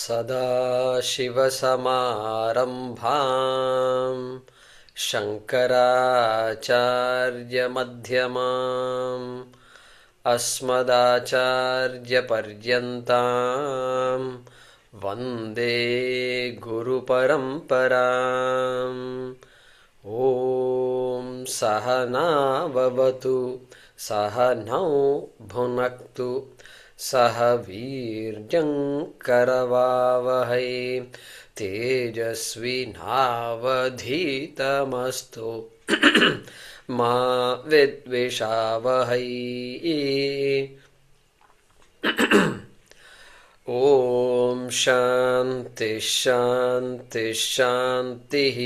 सदाशिवसमारम्भाम् शङ्कराचार्यमध्यमाम् अस्मदाचार्यपर्यन्ताम् वन्दे गुरुपरम्पराम्। ॐ सहनाववतु सहनौ भुनक्तु सह वीर्यं करवावहै तेजस्विनावधीतमस्तु मा विद्विषावहै। ॐ शान्ति शान्ति शान्तिः।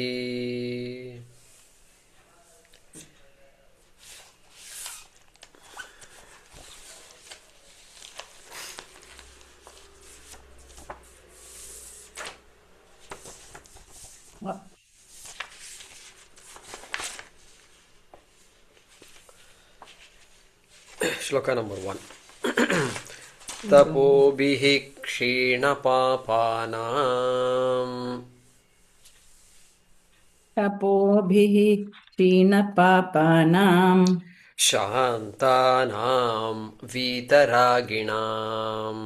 श्लोक नंबर 1। तपोभिः क्षीणपापानां शान्तानां वीतरागिणां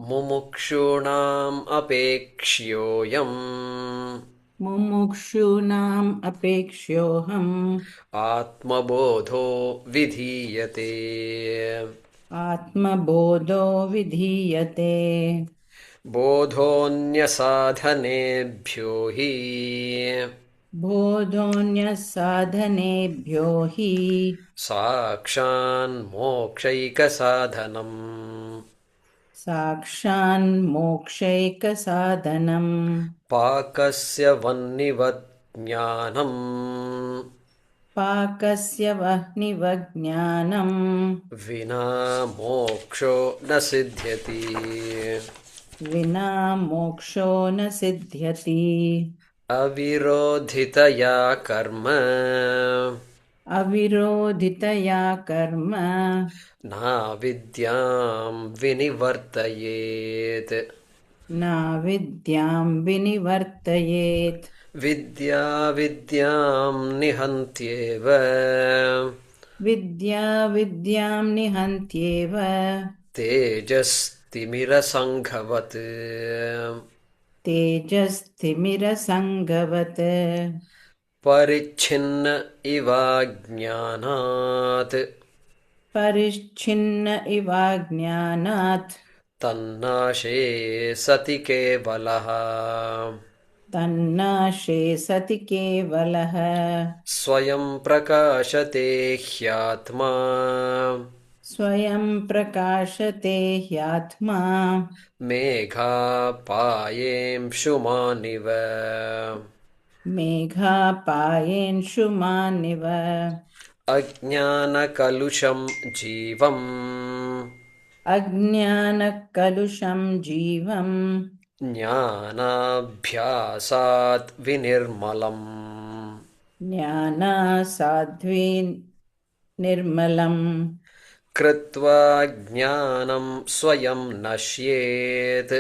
मुमुक्षूणाम् अपेक्ष्योऽहम् आत्मबोधो विधीयते। बोधोऽन्यसाधनेभ्यो हि साक्षान्मोक्षैकसाधनम् पाकस्य वह्निवत् ज्ञानम् विना मोक्षो न सिद्ध्यति। अविरोधितया कर्म नाविद्यां विनिवर्तयेत्। विद्या विद्यां निहन्त्येव तेजस्तिमिरसङ्घवत्। परिच्छिन्न इवाज्ञानात् तन्नाशे सति केवलः। स्वयं प्रकाशते ह्यात्मा मेघापायेंशुमानिव। अज्ञानकलुषं जीवम् ज्ञानाभ्यासात् विनिर्मलम्। कृत्वा ज्ञानं स्वयं नश्येत्।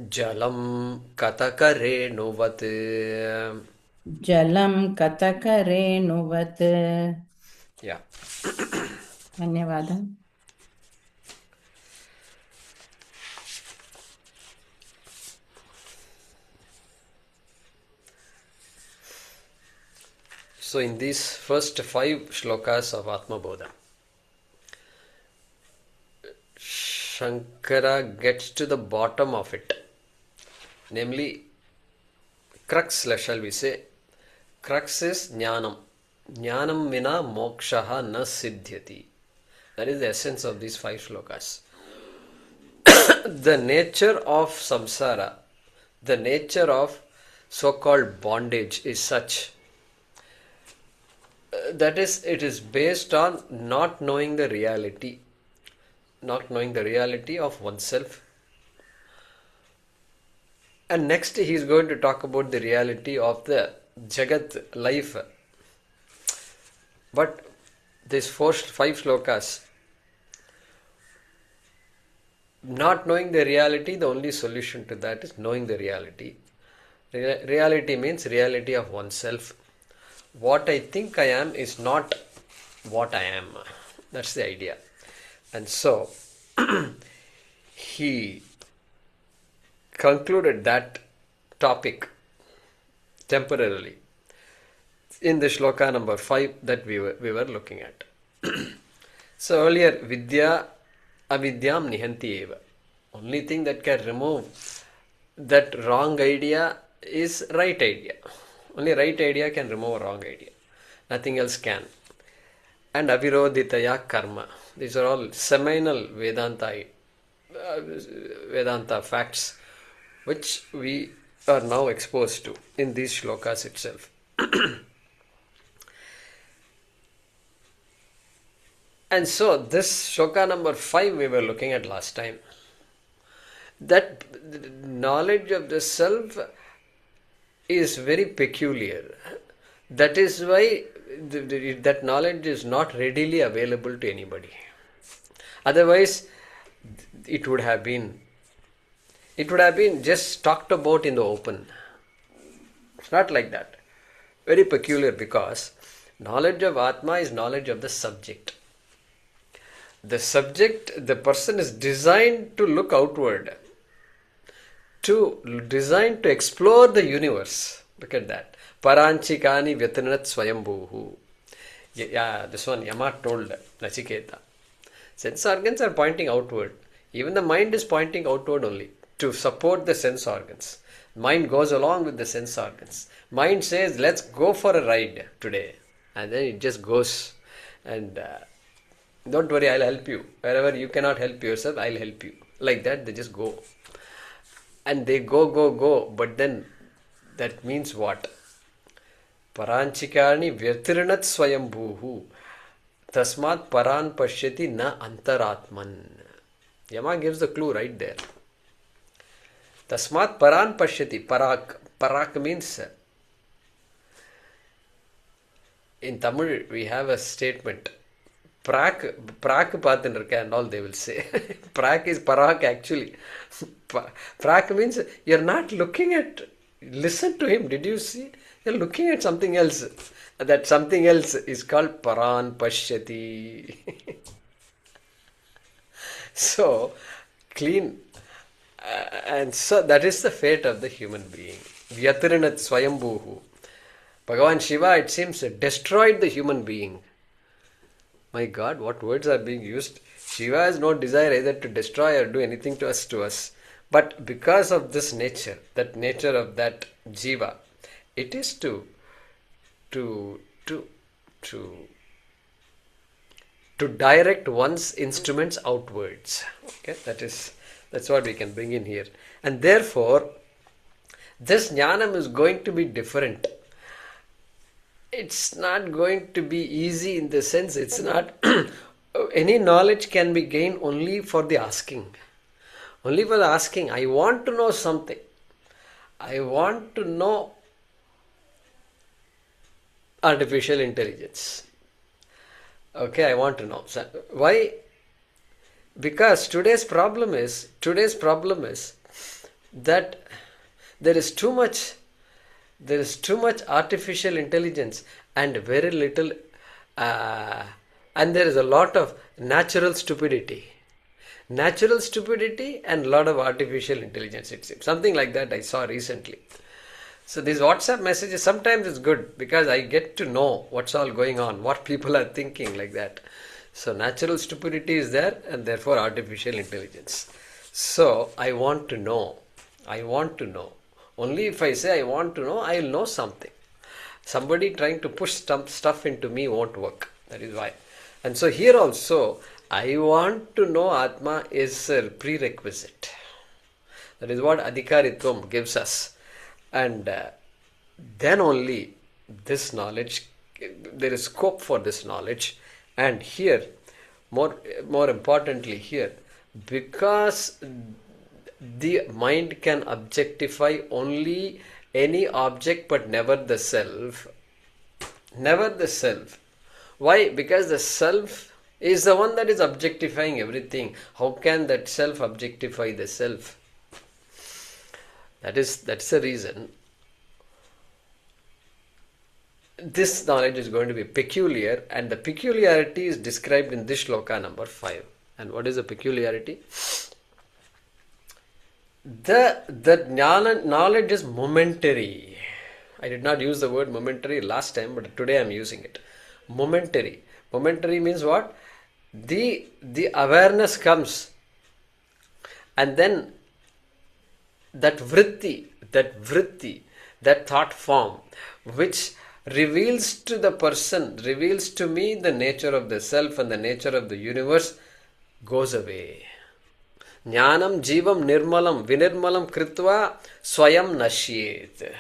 जलं कतकरेणुवत्। धन्यवाद। So in these first 5 shlokas of Atmabodha, Shankara gets to the bottom of it, namely crux, shall we say. Crux is jnanam. Jnanam vina mokshaha na siddhyati. That is the essence of these 5 shlokas. The nature of samsara, the nature of so-called bondage is such that is, it is based on not knowing the reality of oneself. And next he is going to talk about the reality of the Jagat life. But these 5 shlokas, not knowing the reality, the only solution to that is knowing the reality. Reality means reality of oneself. What I think I am is not what I am. That's the idea. And so, he concluded that topic temporarily in the shloka number 5 that we were looking at. So earlier, vidya avidyam nihanti eva. Only thing that can remove that wrong idea is right idea. Only right idea can remove a wrong idea. Nothing else can. And avirodhitaya karma. These are all seminal Vedanta facts which we are now exposed to in these shlokas itself. And so this shloka number 5 we were looking at last time. That knowledge of the self is very peculiar. That is why that knowledge is not readily available to anybody. Otherwise, it would have been just talked about in the open. It's not like that. Very peculiar, because knowledge of Atma is knowledge of the subject. The subject, the person is designed to look outward, designed to explore the universe. Look at that. Paranchikani vyatanat swayambhuhu. Yeah, this one Yama told Nachiketa. Sense organs are pointing outward. Even the mind is pointing outward only to support the sense organs. Mind goes along with the sense organs. Mind says, let's go for a ride today. And then it just goes. And don't worry, I'll help you. Wherever you cannot help yourself, I'll help you. Like that, they just go. And they go. But then, that means what? Paranchikani vyatirinat swayambhuhu. Tasmat paran pashyati na antaratman. Yama gives the clue right there. Tasmat paran pashyati. Parak means, in Tamil we have a statement. Prak paathinirka and all they will say. Prak is parak actually. Prak means you're not looking at, listen to him, did you see? You're looking at something else. That something else is called paran pashyati. So, clean. And so that is the fate of the human being. Vyatirinat swayambhuhu. Bhagavan Shiva, it seems, destroyed the human being. My God, what words are being used? Shiva has no desire either to destroy or do anything to us. But because of this nature, that nature of that jiva, it is to direct one's instruments outwards. Okay, that's what we can bring in here. And therefore, this jnanam is going to be different. It's not going to be easy in the sense, it's not, any knowledge can be gained only for the asking. Only for the asking. I want to know something. I want to know artificial intelligence. Okay, I want to know. So, why? Because today's problem is that there is too much artificial intelligence and very little, and there is a lot of natural stupidity. Natural stupidity and a lot of artificial intelligence, it seems. Something like that I saw recently. So these WhatsApp messages, sometimes it's good because I get to know what's all going on, what people are thinking, like that. So natural stupidity is there, and therefore artificial intelligence. So I want to know. Only if I say I want to know, I will know something. Somebody trying to push stuff into me won't work. That is why. And so here also, I want to know Atma is a prerequisite. That is what Adhikaritvam gives us. And then only this knowledge, there is scope for this knowledge. And here, more importantly here, because the mind can objectify only any object but never the self. Why? Because the self is the one that is objectifying everything. How can that self objectify the self? That's the reason this knowledge is going to be peculiar, and the peculiarity is described in this shloka number 5. And what is the peculiarity? The jnana knowledge is momentary. I did not use the word momentary last time, but today I am using it. Momentary. Momentary means what? The awareness comes, and then that vritti, that thought form, which reveals to the person, reveals to me the nature of the self and the nature of the universe, goes away. Jnanam jivam nirmalam vinirmalam kritva swayam nashyet.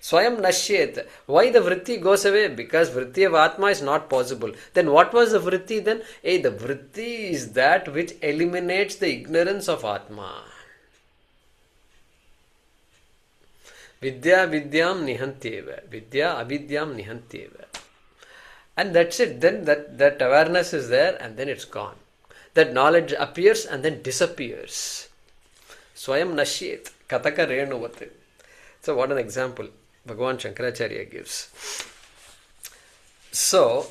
Swayam nashyet. Why the vritti goes away? Because vritti of Atma is not possible. Then what was the vritti then? The vritti is that which eliminates the ignorance of Atma. Vidya vidyam nihantyeva. Vidya avidyam nihantyeva. And that's it. Then that awareness is there, and then it's gone. That knowledge appears and then disappears. Swayam nashyet. Kataka renuvat. So what an example Bhagavan Shankaracharya gives. So,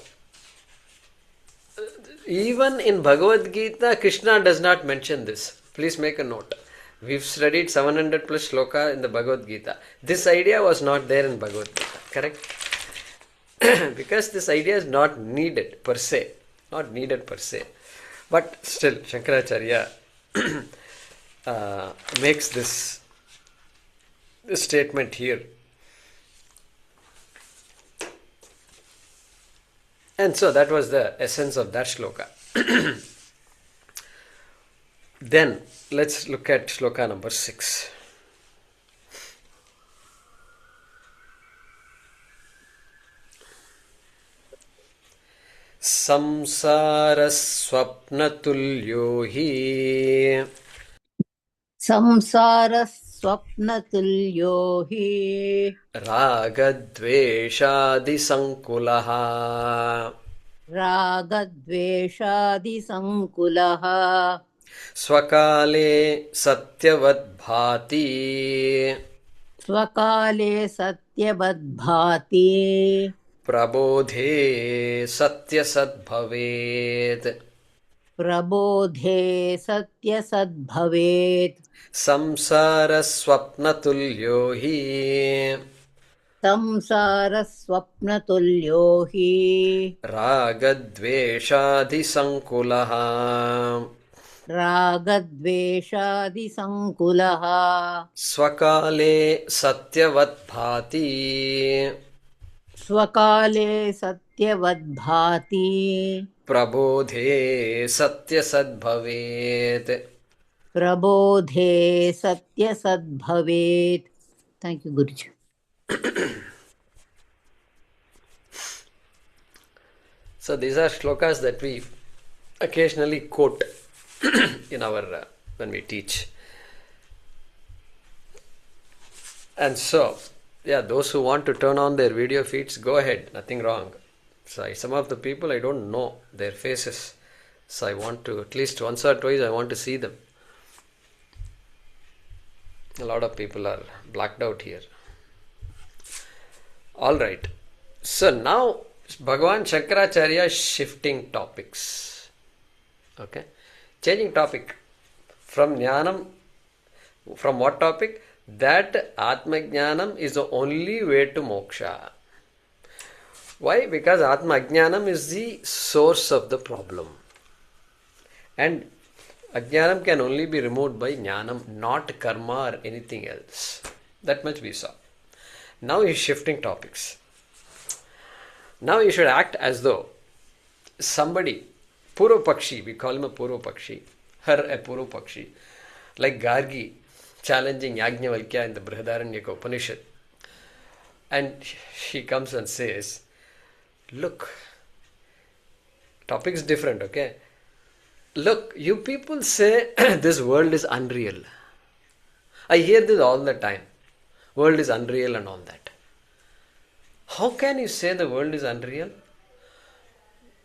even in Bhagavad Gita, Krishna does not mention this. Please make a note. We've studied 700 plus shloka in the Bhagavad Gita. This idea was not there in Bhagavad Gita, correct? Because this idea is not needed per se. Not needed per se. But still, Shankaracharya makes this statement here. And so that was the essence of that shloka. Then let's look at shloka number 6. Saṃsāra svapnatulyo hi. Saṃsāra svapnatulyo hi. Rāgadveṣādisaṅkulaḥ. Rāgadveṣādisaṅkulaḥ. Svakāle satyavadbhāti. Svakāle satyavadbhāti. Prabodhe satyasadbhavet. Prabodhe satyasadbhavet. Saṃsāra svapnatulyo hi. Saṃsāra svapnatulyo hi. Rāgadveṣādisaṅkulaḥ. Rāgadveṣādisaṅkulaḥ. Svakāle satyavadbhāti. Svakāle satyavadbhāti. Prabodhe satyasadbhavet. Prabodhe satyasadbhavet. Thank you, Guruji. So these are shlokas that we occasionally quote in our when we teach. And so, those who want to turn on their video feeds, go ahead, nothing wrong. So some of the people I don't know their faces, so I want to, at least once or twice I want to see them. A lot of people are blacked out here. Alright, so now Bhagavan Shankaracharya is shifting topics. Okay, changing topic from jnanam. From what topic? That Atmajnanam is the only way to moksha. Why? Because Atmajnanam is the source of the problem. And Ajnanam can only be removed by Jnanam, not karma or anything else. That much we saw. Now he is shifting topics. Now you should act as though somebody, Purva Pakshi, we call him a Purva Pakshi, her a Purva Pakshi, like Gargi challenging Yajnavalkya in the Brihadaranyaka Upanishad. And she comes and says, look, topic's different, okay? Look, you people say this world is unreal. I hear this all the time. World is unreal and all that. How can you say the world is unreal?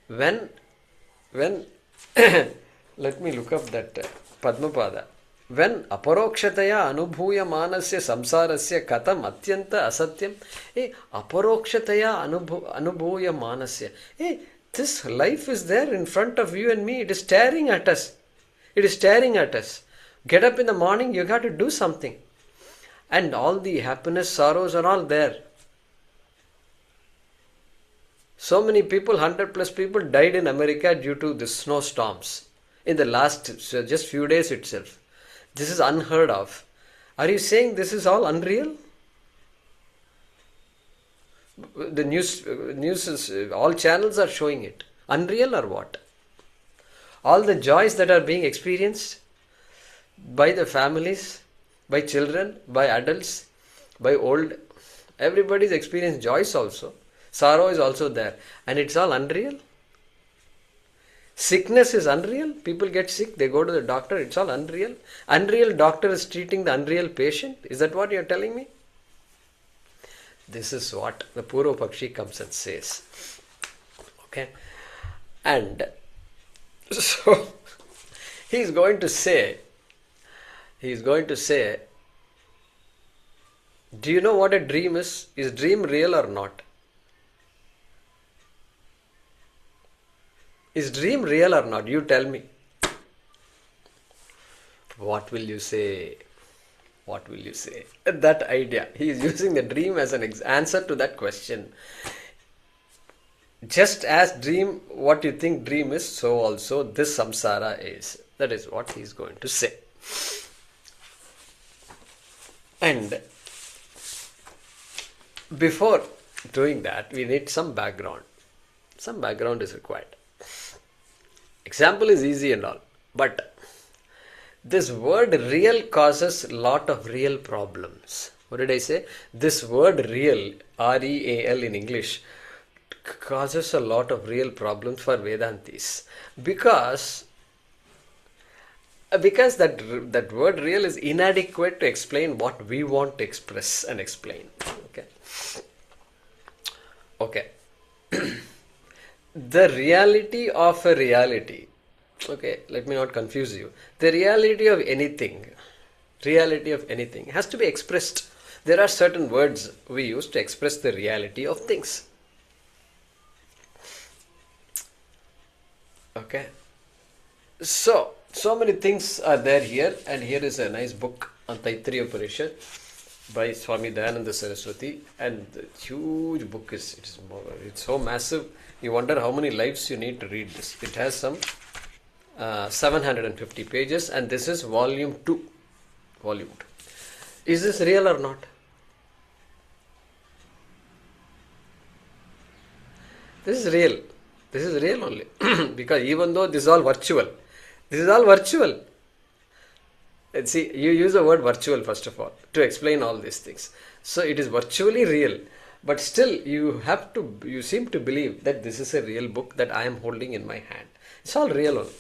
When let me look up that Padmapada. When aparokshataya anubhuya manasya samsarasya katam atyanta asatyam. Aparokshataya anubhuya manasya. This life is there in front of you and me. It is staring at us. It is staring at us. Get up in the morning, you got to do something. And all the happiness, sorrows are all there. So many people, 100 plus people died in America due to the snowstorms in the last just few days itself. This is unheard of. Are you saying this is all unreal? The news is, all channels are showing it. Unreal or what? All the joys that are being experienced by the families, by children, by adults, by old, everybody's experiencing joys also. Sorrow is also there. And it's all unreal. Sickness is unreal. People get sick, they go to the doctor, it's all unreal. Unreal doctor is treating the unreal patient. Is that what you're telling me? This is what the Purva Pakshi comes and says. Okay. And so he's going to say, do you know what a dream is? Is dream real or not? Is dream real or not? You tell me. What will you say? What will you say? That idea. He is using the dream as an answer to that question. Just as dream, what you think dream is, so also this samsara is. That is what he is going to say. And before doing that, we need some background. Some background is required. Example is easy and all, but this word real causes lot of real problems. What did I say? This word real, R-E-A-L in English, causes a lot of real problems for Vedantis. Because that word real is inadequate to explain what we want to express and explain. Okay. The reality of a reality. Okay, let me not confuse you. The reality of anything has to be expressed. There are certain words we use to express the reality of things. Okay. So many things are there here, and here is a nice book on Taittiriya Upanishad by Swami Dayananda Saraswati, and the huge book it's so massive. You wonder how many lives you need to read this. It has some 750 pages, and this is volume 2. Is this real or not? This is real. This is real only. Because even though this is all virtual. And see, you use the word virtual first of all to explain all these things. So it is virtually real. But still you seem to believe that this is a real book that I am holding in my hand. It's all real only.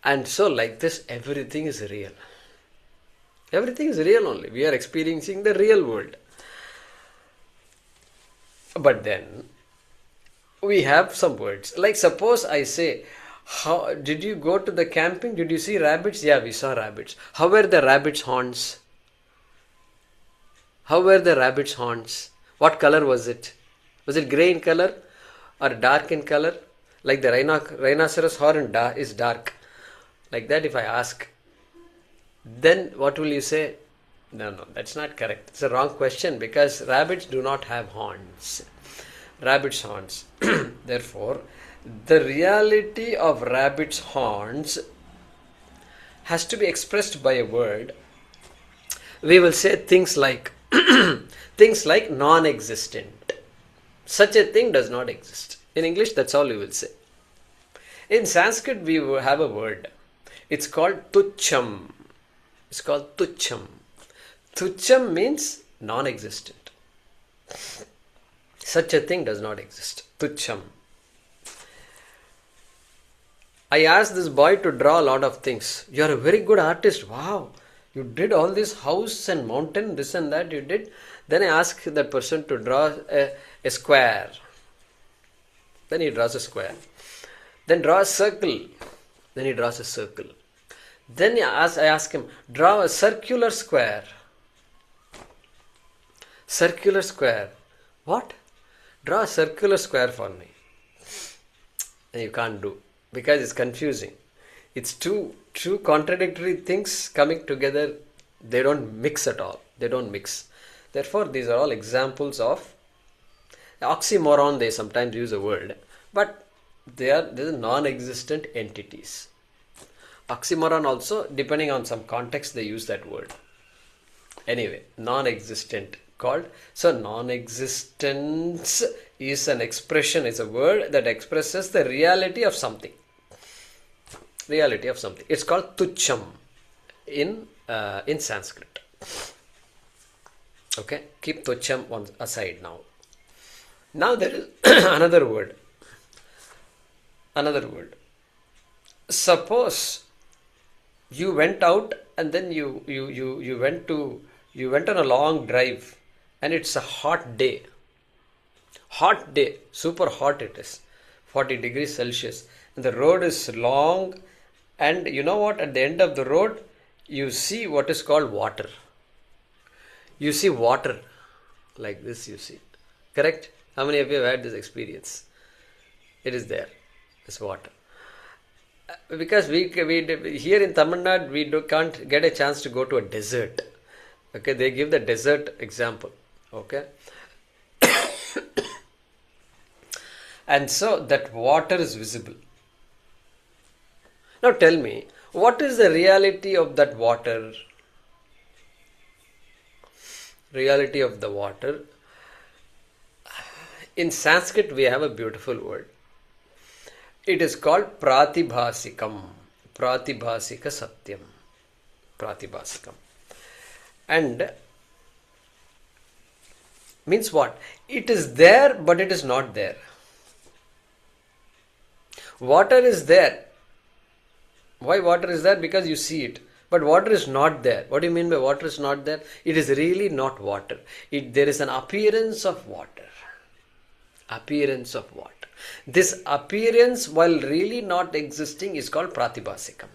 And so like this, everything is real. Everything is real only. We are experiencing the real world. But then we have some words. Like suppose I say, how did you go to the camping? Did you see rabbits? Yeah, we saw rabbits. How were the rabbits' horns? What color was it? Was it grey in color or dark in color? Like the rhinoceros horn is dark. Like that if I ask, then what will you say? No, that's not correct. It's a wrong question because rabbits do not have horns. Rabbit's horns. Therefore, the reality of rabbit's horns has to be expressed by a word. We will say things like non-existent. Such a thing does not exist. In English, that's all we will say. In Sanskrit, we have a word. It's called tucham. Tucham means non-existent. Such a thing does not exist. Tucham. I asked this boy to draw a lot of things. You are a very good artist. Wow. You did all this house and mountain, this and that you did. Then I asked that person to draw a square. Then he draws a square. Then draw a circle. Then he draws a circle. Then I ask him, draw a circular square. Circular square. What? Draw a circular square for me. And you can't do, because it's confusing. It's two contradictory things coming together. They don't mix at all. They don't mix. Therefore, these are all examples of oxymoron. They sometimes use a word, but they are non-existent entities. Oxymoron also, depending on some context, they use that word. Anyway, non-existent called. So non-existence is an expression, is a word that expresses the reality of something. Reality of something. It's called tucham in Sanskrit. Okay, keep tucham on aside now. Now there is another word. Another word. Suppose you went out and then you went on a long drive, and it's a hot day. Hot day, super hot it is, 40 degrees Celsius, and the road is long, and you know what, at the end of the road you see what is called water. You see water like this, you see. Correct? How many of you have had this experience? It is there. It's water. Because we here in Tamil Nadu, we can't get a chance to go to a desert. Okay, they give the desert example. Okay. And so that water is visible. Now tell me, what is the reality of that water? Reality of the water. In Sanskrit, we have a beautiful word. It is called pratibhasikam. Pratibhasika satyam. Pratibhasikam. And means what? It is there, but it is not there. Water is there. Why water is there? Because you see it. But water is not there. What do you mean by water is not there? It is really not water. There is an appearance of water. Appearance of water. This appearance, while really not existing, is called pratibhasikam.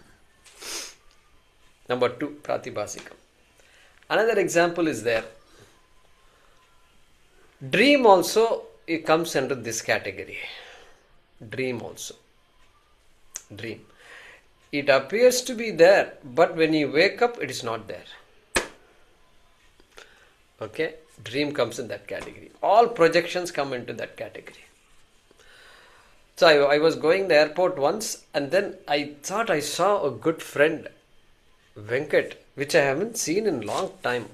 Number 2, pratibhasikam. Another example is there. Dream also, it comes under this category. Dream also. Dream. It appears to be there, but when you wake up, it is not there. Okay? Dream comes in that category. All projections come into that category. So I was going to the airport once, and then I thought I saw a good friend, Venkat, which I haven't seen in a long time.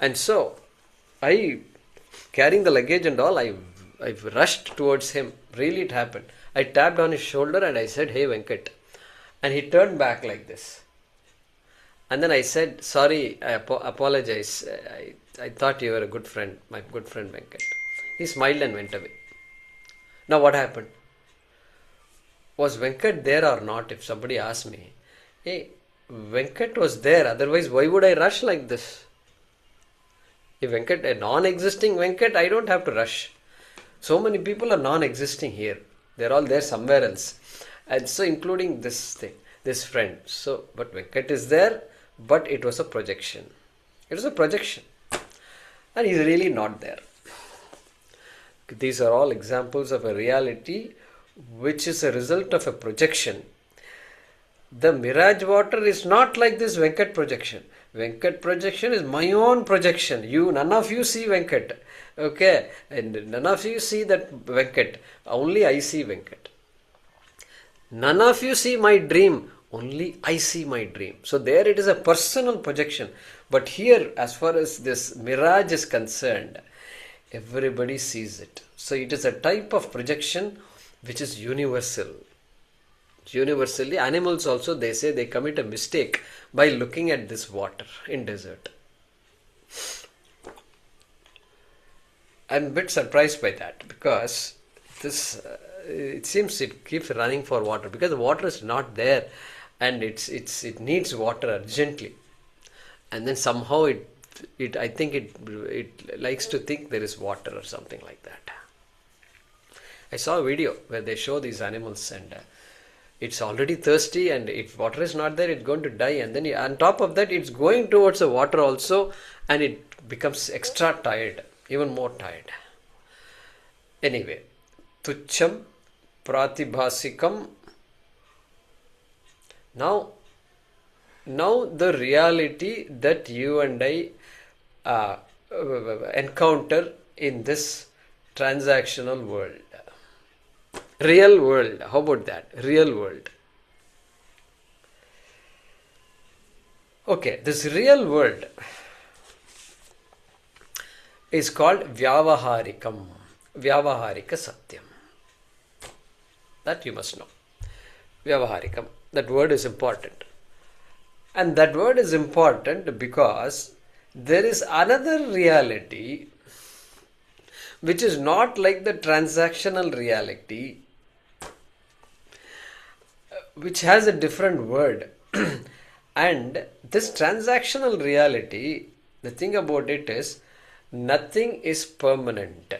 And so I, carrying the luggage and all, I rushed towards him. Really, it happened. I tapped on his shoulder and I said, "Hey Venkat." And he turned back like this. And then I said, "Sorry, I apologize. I thought you were a good friend, my good friend Venkat." He smiled and went away. Now what happened? Was Venkat there or not? If somebody asked me, "Hey, Venkat was there, otherwise why would I rush like this?" If Venkat, a non-existing Venkat, I don't have to rush. So many people are non-existing here. They're all there somewhere else. And so including this thing, this friend. So, but Venkat is there, but it was a projection. It was a projection. And he's really not there. These are all examples of a reality which is a result of a projection. The mirage water is not like this Venkat projection. Venkat projection is my own projection. None of you see Venkat. Okay? And none of you see that Venkat. Only I see Venkat. None of you see my dream. Only I see my dream. So there it is a personal projection. But here, as far as this mirage is concerned, everybody sees it. So it is a type of projection which is universal. Universally, animals also, they say they commit a mistake by looking at this water in desert. I'm a bit surprised by that, because this it seems it keeps running for water, because the water is not there and it needs water urgently, and then somehow I think it likes to think there is water or something like that. I saw a video where they show these animals and it's already thirsty, and if water is not there, it's going to die. And then on top of that, it's going towards the water also, and it becomes extra tired, even more tired. Anyway, tucham pratibhasikam. Now the reality that you and I encounter in this transactional world. Real world. How about that? Real world. Okay, this real world is called vyavaharikam. Vyavaharika satyam. That you must know. Vyavaharikam. That word is important. And that word is important because there is another reality which is not like the transactional reality, which has a different word. And this transactional reality, the thing about it is, nothing is permanent.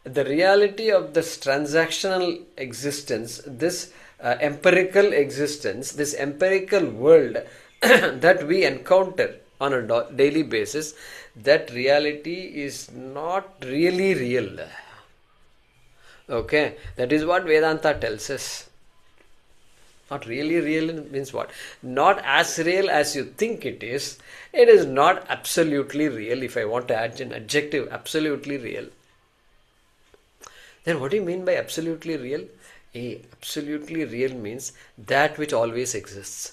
The reality of this transactional existence, this empirical existence, this empirical world that we encounter on a daily basis, that reality is not really real. Okay, that is what Vedanta tells us. Not really real means what? Not as real as you think it is. It is not absolutely real. If I want to add an adjective, absolutely real. Then what do you mean by absolutely real? Absolutely real means that which always exists.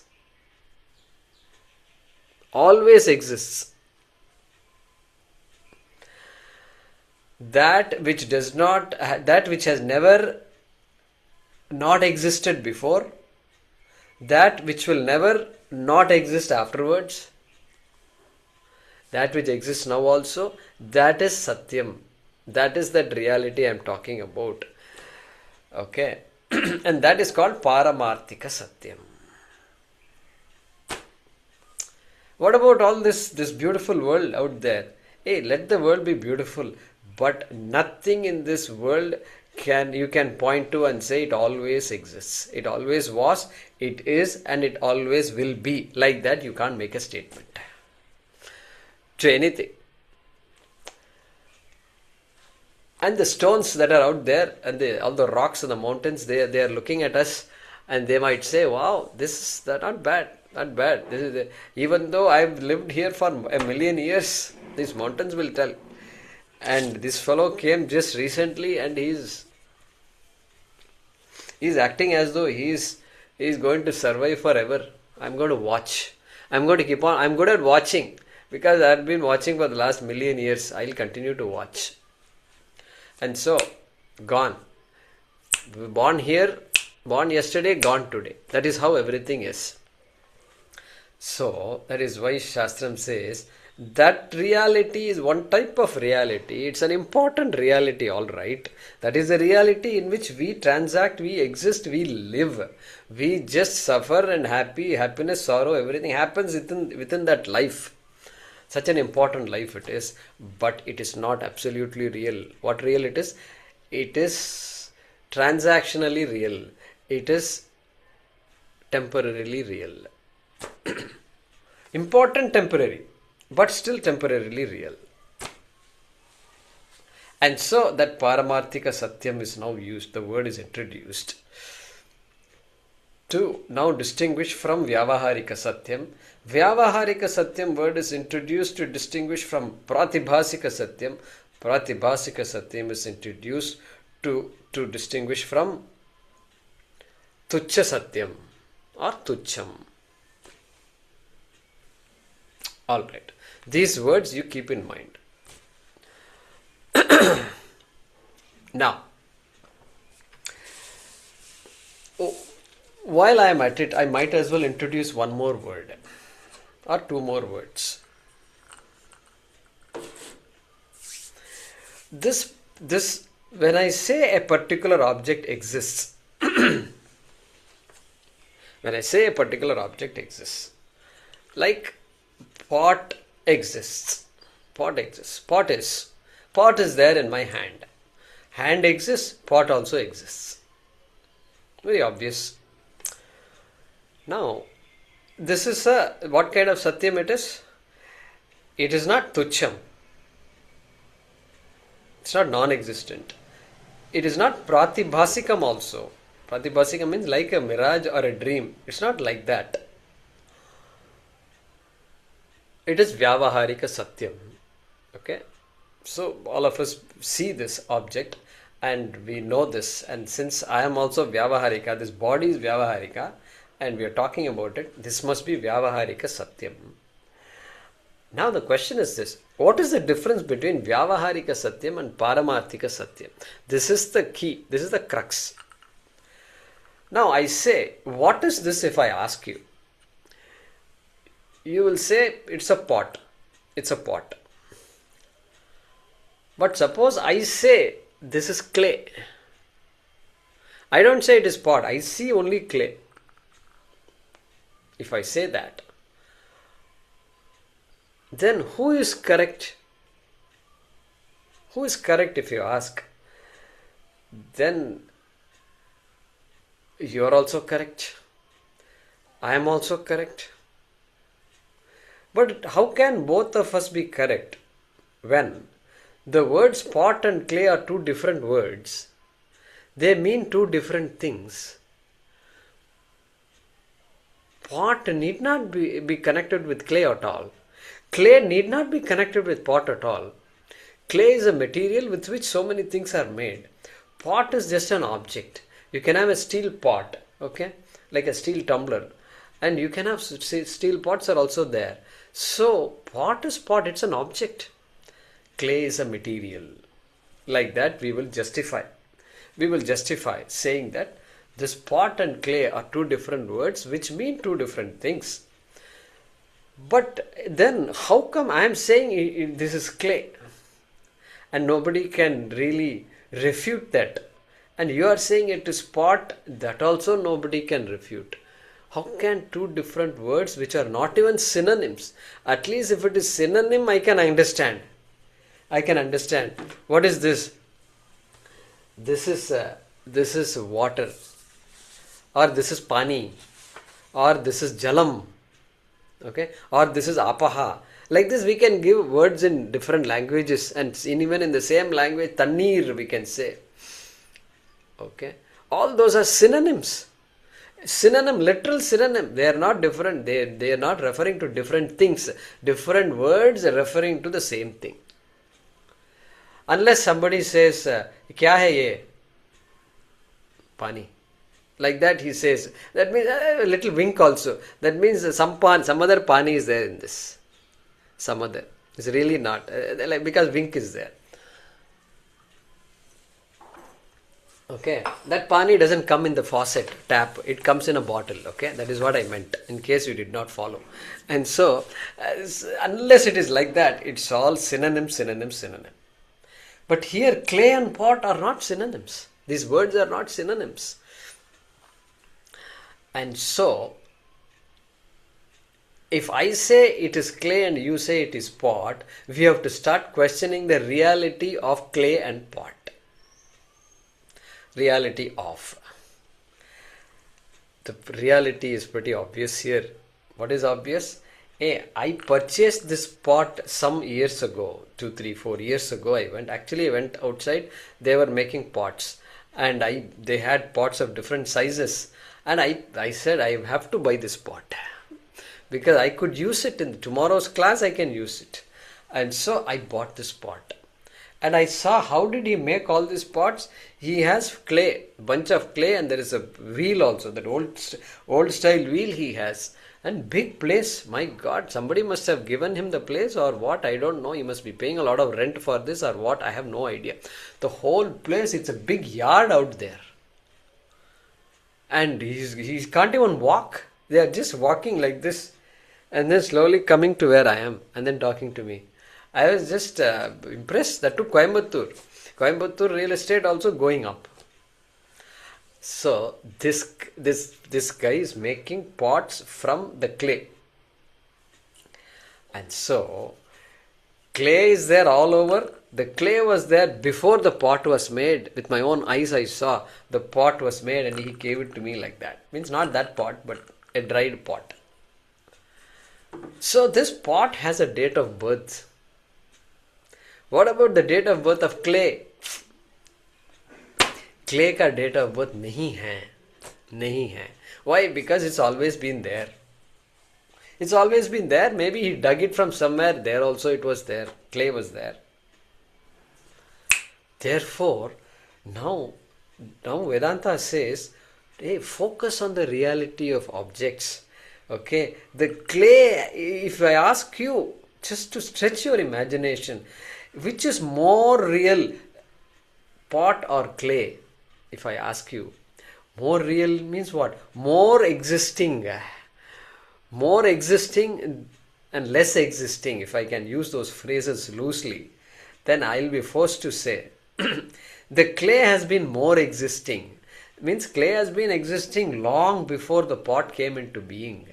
Always exists. That which does not, that which has never not existed before, that which will never not exist afterwards, that which exists now also, that is Satyam. That is that reality I am talking about. Okay. And that is called pāramārthika Satyam. What about all this beautiful world out there? Let the world be beautiful, but nothing in this world you can point to and say it always exists. It always was, it is, and it always will be. Like that you can't make a statement to anything. And the stones that are out there, and all the rocks and the mountains, they are looking at us, and they might say, wow, this is not bad, not bad. This is even though I've lived here for 1,000,000 years, these mountains will tell. And this fellow came just recently, and he's acting as though he's going to survive forever. I'm going to watch. I'm going to keep on. I'm good at watching because I've been watching for the last 1,000,000 years. I'll continue to watch. And so, gone. Born here, born yesterday, gone today. That is how everything is. So, that is why Shastram says that reality is one type of reality. It's an important reality, all right. That is a reality in which we transact, we exist, we live. We just suffer and happiness, sorrow, everything happens within that life. Such an important life it is, but it is not absolutely real. What real it is? It is transactionally real. It is temporarily real. Important temporary, but still temporarily real. And so that pāramārthika satyam is now used, the word is introduced to now distinguish from vyavaharika satyam. Vyavaharika satyam word is introduced to distinguish from pratibhasika satyam. Pratibhasika satyam is introduced to distinguish from tuchya satyam or tucham. Alright, these words you keep in mind. Now, while I am at it, I might as well introduce one more word or two more words. This when I say a particular object exists, when I say a particular object exists, like pot exists. Pot exists. Pot is there in my hand. Hand exists, pot also exists. Very obvious. Now, this is what kind of satyam it is? It is not tucham. It's not non-existent. It is not pratibhasikam also. Pratibhasikam means like a mirage or a dream. It's not like that. It is vyavaharika satyam. Okay? So all of us see this object and we know this. And since I am also vyavaharika, this body is vyavaharika and we are talking about it, this must be vyavaharika satyam. Now the question is this: what is the difference between vyavaharika satyam and pāramārthika satyam? This is the key. This is the crux. Now I say, what is this if I ask you? You will say, it's a pot. It's a pot. But suppose I say, this is clay. I don't say it is pot. I see only clay. If I say that, then who is correct? Who is correct if you ask? Then you are also correct. I am also correct. But how can both of us be correct when the words pot and clay are two different words? They mean two different things. Pot need not be connected with clay at all. Clay need not be connected with pot at all. Clay is a material with which so many things are made. Pot is just an object. You can have a steel pot, okay, like a steel tumbler, and you can have steel pots are also there. So pot is pot, it's an object. Clay is a material. Like that we will justify. We will justify saying that this pot and clay are two different words which mean two different things. But then how come I am saying this is clay and nobody can really refute that, and you are saying it is pot, that also nobody can refute? How can two different words which are not even synonyms? At least if it is synonym, I can understand. I can understand. What is this? This is water, or this is pani, or this is jalam, okay, or this is apaha. Like this we can give words in different languages, and even in the same language, tanneer we can say. Okay, all those are synonyms. Synonym, literal synonym. They are not different. They are not referring to different things. Different words are referring to the same thing. Unless somebody says, "Kya hai ye?" Pani. Like that he says. That means a little wink also. That means some other pani is there in this. Some other. It's really not. Because wink is there. Okay. That pani doesn't come in the faucet, tap. It comes in a bottle. Okay. That is what I meant. In case you did not follow. And so, unless it is like that, it's all synonym. But here, clay and pot are not synonyms. These words are not synonyms. And so, if I say it is clay and you say it is pot, we have to start questioning the reality of clay and pot. Reality of. The reality is pretty obvious here. What is obvious? I purchased this pot some years ago, 2, 3, 4 years ago. I went outside. They were making pots, and they had pots of different sizes. And I said, I have to buy this pot because I could use it in tomorrow's class. I can use it. And so I bought this pot. And I saw how did he make all these pots. He has clay, bunch of clay, and there is a wheel also, that old style wheel he has. And big place, my God, somebody must have given him the place or what, I don't know. He must be paying a lot of rent for this or what, I have no idea. The whole place, it's a big yard out there. And he can't even walk. They are just walking like this and then slowly coming to where I am and then talking to me. I was just impressed. That too Coimbatore. Coimbatore real estate also going up. So this guy is making pots from the clay. And so clay is there all over. The clay was there before the pot was made. With my own eyes I saw the pot was made and he gave it to me like that. Means not that pot, but a dried pot. So this pot has a date of birth. What about the date of birth of clay? Clay का date of birth नहीं है. Why? Because it's always been there. It's always been there. Maybe he dug it from somewhere. There also it was there. Clay was there. Therefore, now Vedanta says, hey, focus on the reality of objects. Okay, the clay, if I ask you, just to stretch your imagination, which is more real, pot or clay? If I ask you, more real means what? More existing and less existing, if I can use those phrases loosely, then I'll be forced to say, the clay has been more existing. Means clay has been existing long before the pot came into being.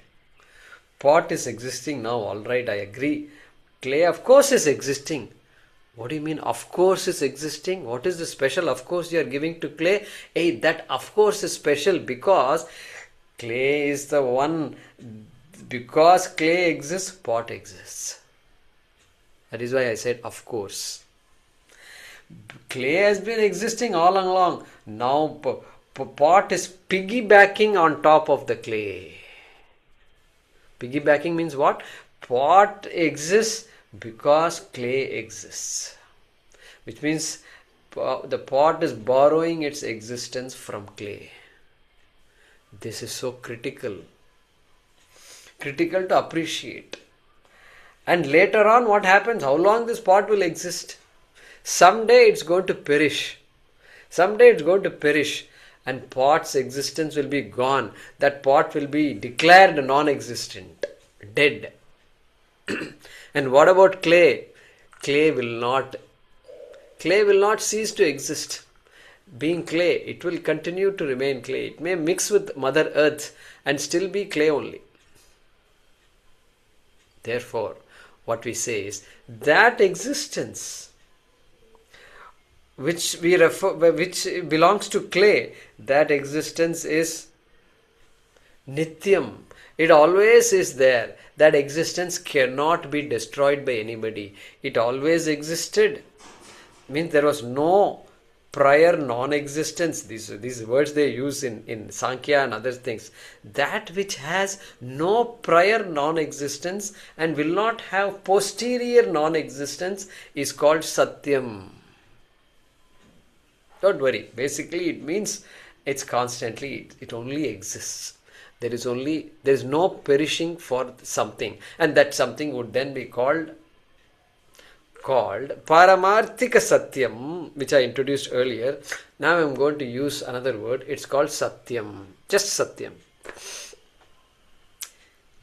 Pot is existing now, alright, I agree. Clay of course is existing. What do you mean of course is existing? What is the special of course you are giving to clay? Hey, that of course is special because clay is the one, because clay exists, pot exists. That is why I said of course. Clay has been existing all along. Now pot is piggybacking on top of the clay. Piggybacking means what? Pot exists because clay exists. Which means the pot is borrowing its existence from clay. This is so critical. Critical to appreciate. And later on what happens? How long this pot will exist? Someday it's going to perish. And pot's existence will be gone. That pot will be declared non-existent, dead. And what about clay? Clay will not cease to exist. Being clay, it will continue to remain clay. It may mix with Mother Earth and still be clay only. Therefore, what we say is that existence which belongs to clay, that existence is nityam. It always is there. That existence cannot be destroyed by anybody. It always existed. Means there was no prior non-existence. These words they use in Sankhya and other things. That which has no prior non-existence and will not have posterior non-existence is called Satyam. Don't worry. Basically, it means it's constantly, it only exists. There is no perishing for something. And that something would then be called pāramārthika satyam, which I introduced earlier. Now I am going to use another word. It's called satyam. Just satyam.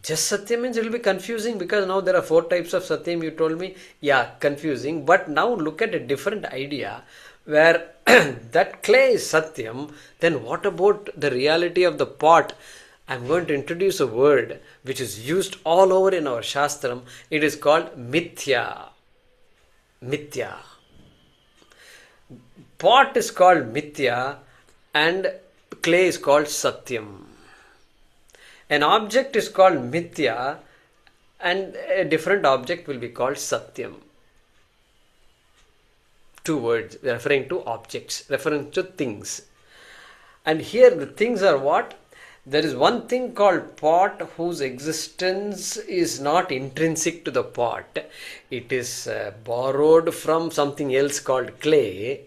Just satyam means it will be confusing because now there are 4 types of satyam. You told me, yeah, confusing. But now look at a different idea where that clay is satyam. Then what about the reality of the pot? I am going to introduce a word which is used all over in our Shastram. It is called mithya. Mithya. Pot is called mithya and clay is called satyam. An object is called mithya and a different object will be called satyam. 2 words referring to objects, referring to things. And here the things are what? There is one thing called pot whose existence is not intrinsic to the pot. It is borrowed from something else called clay.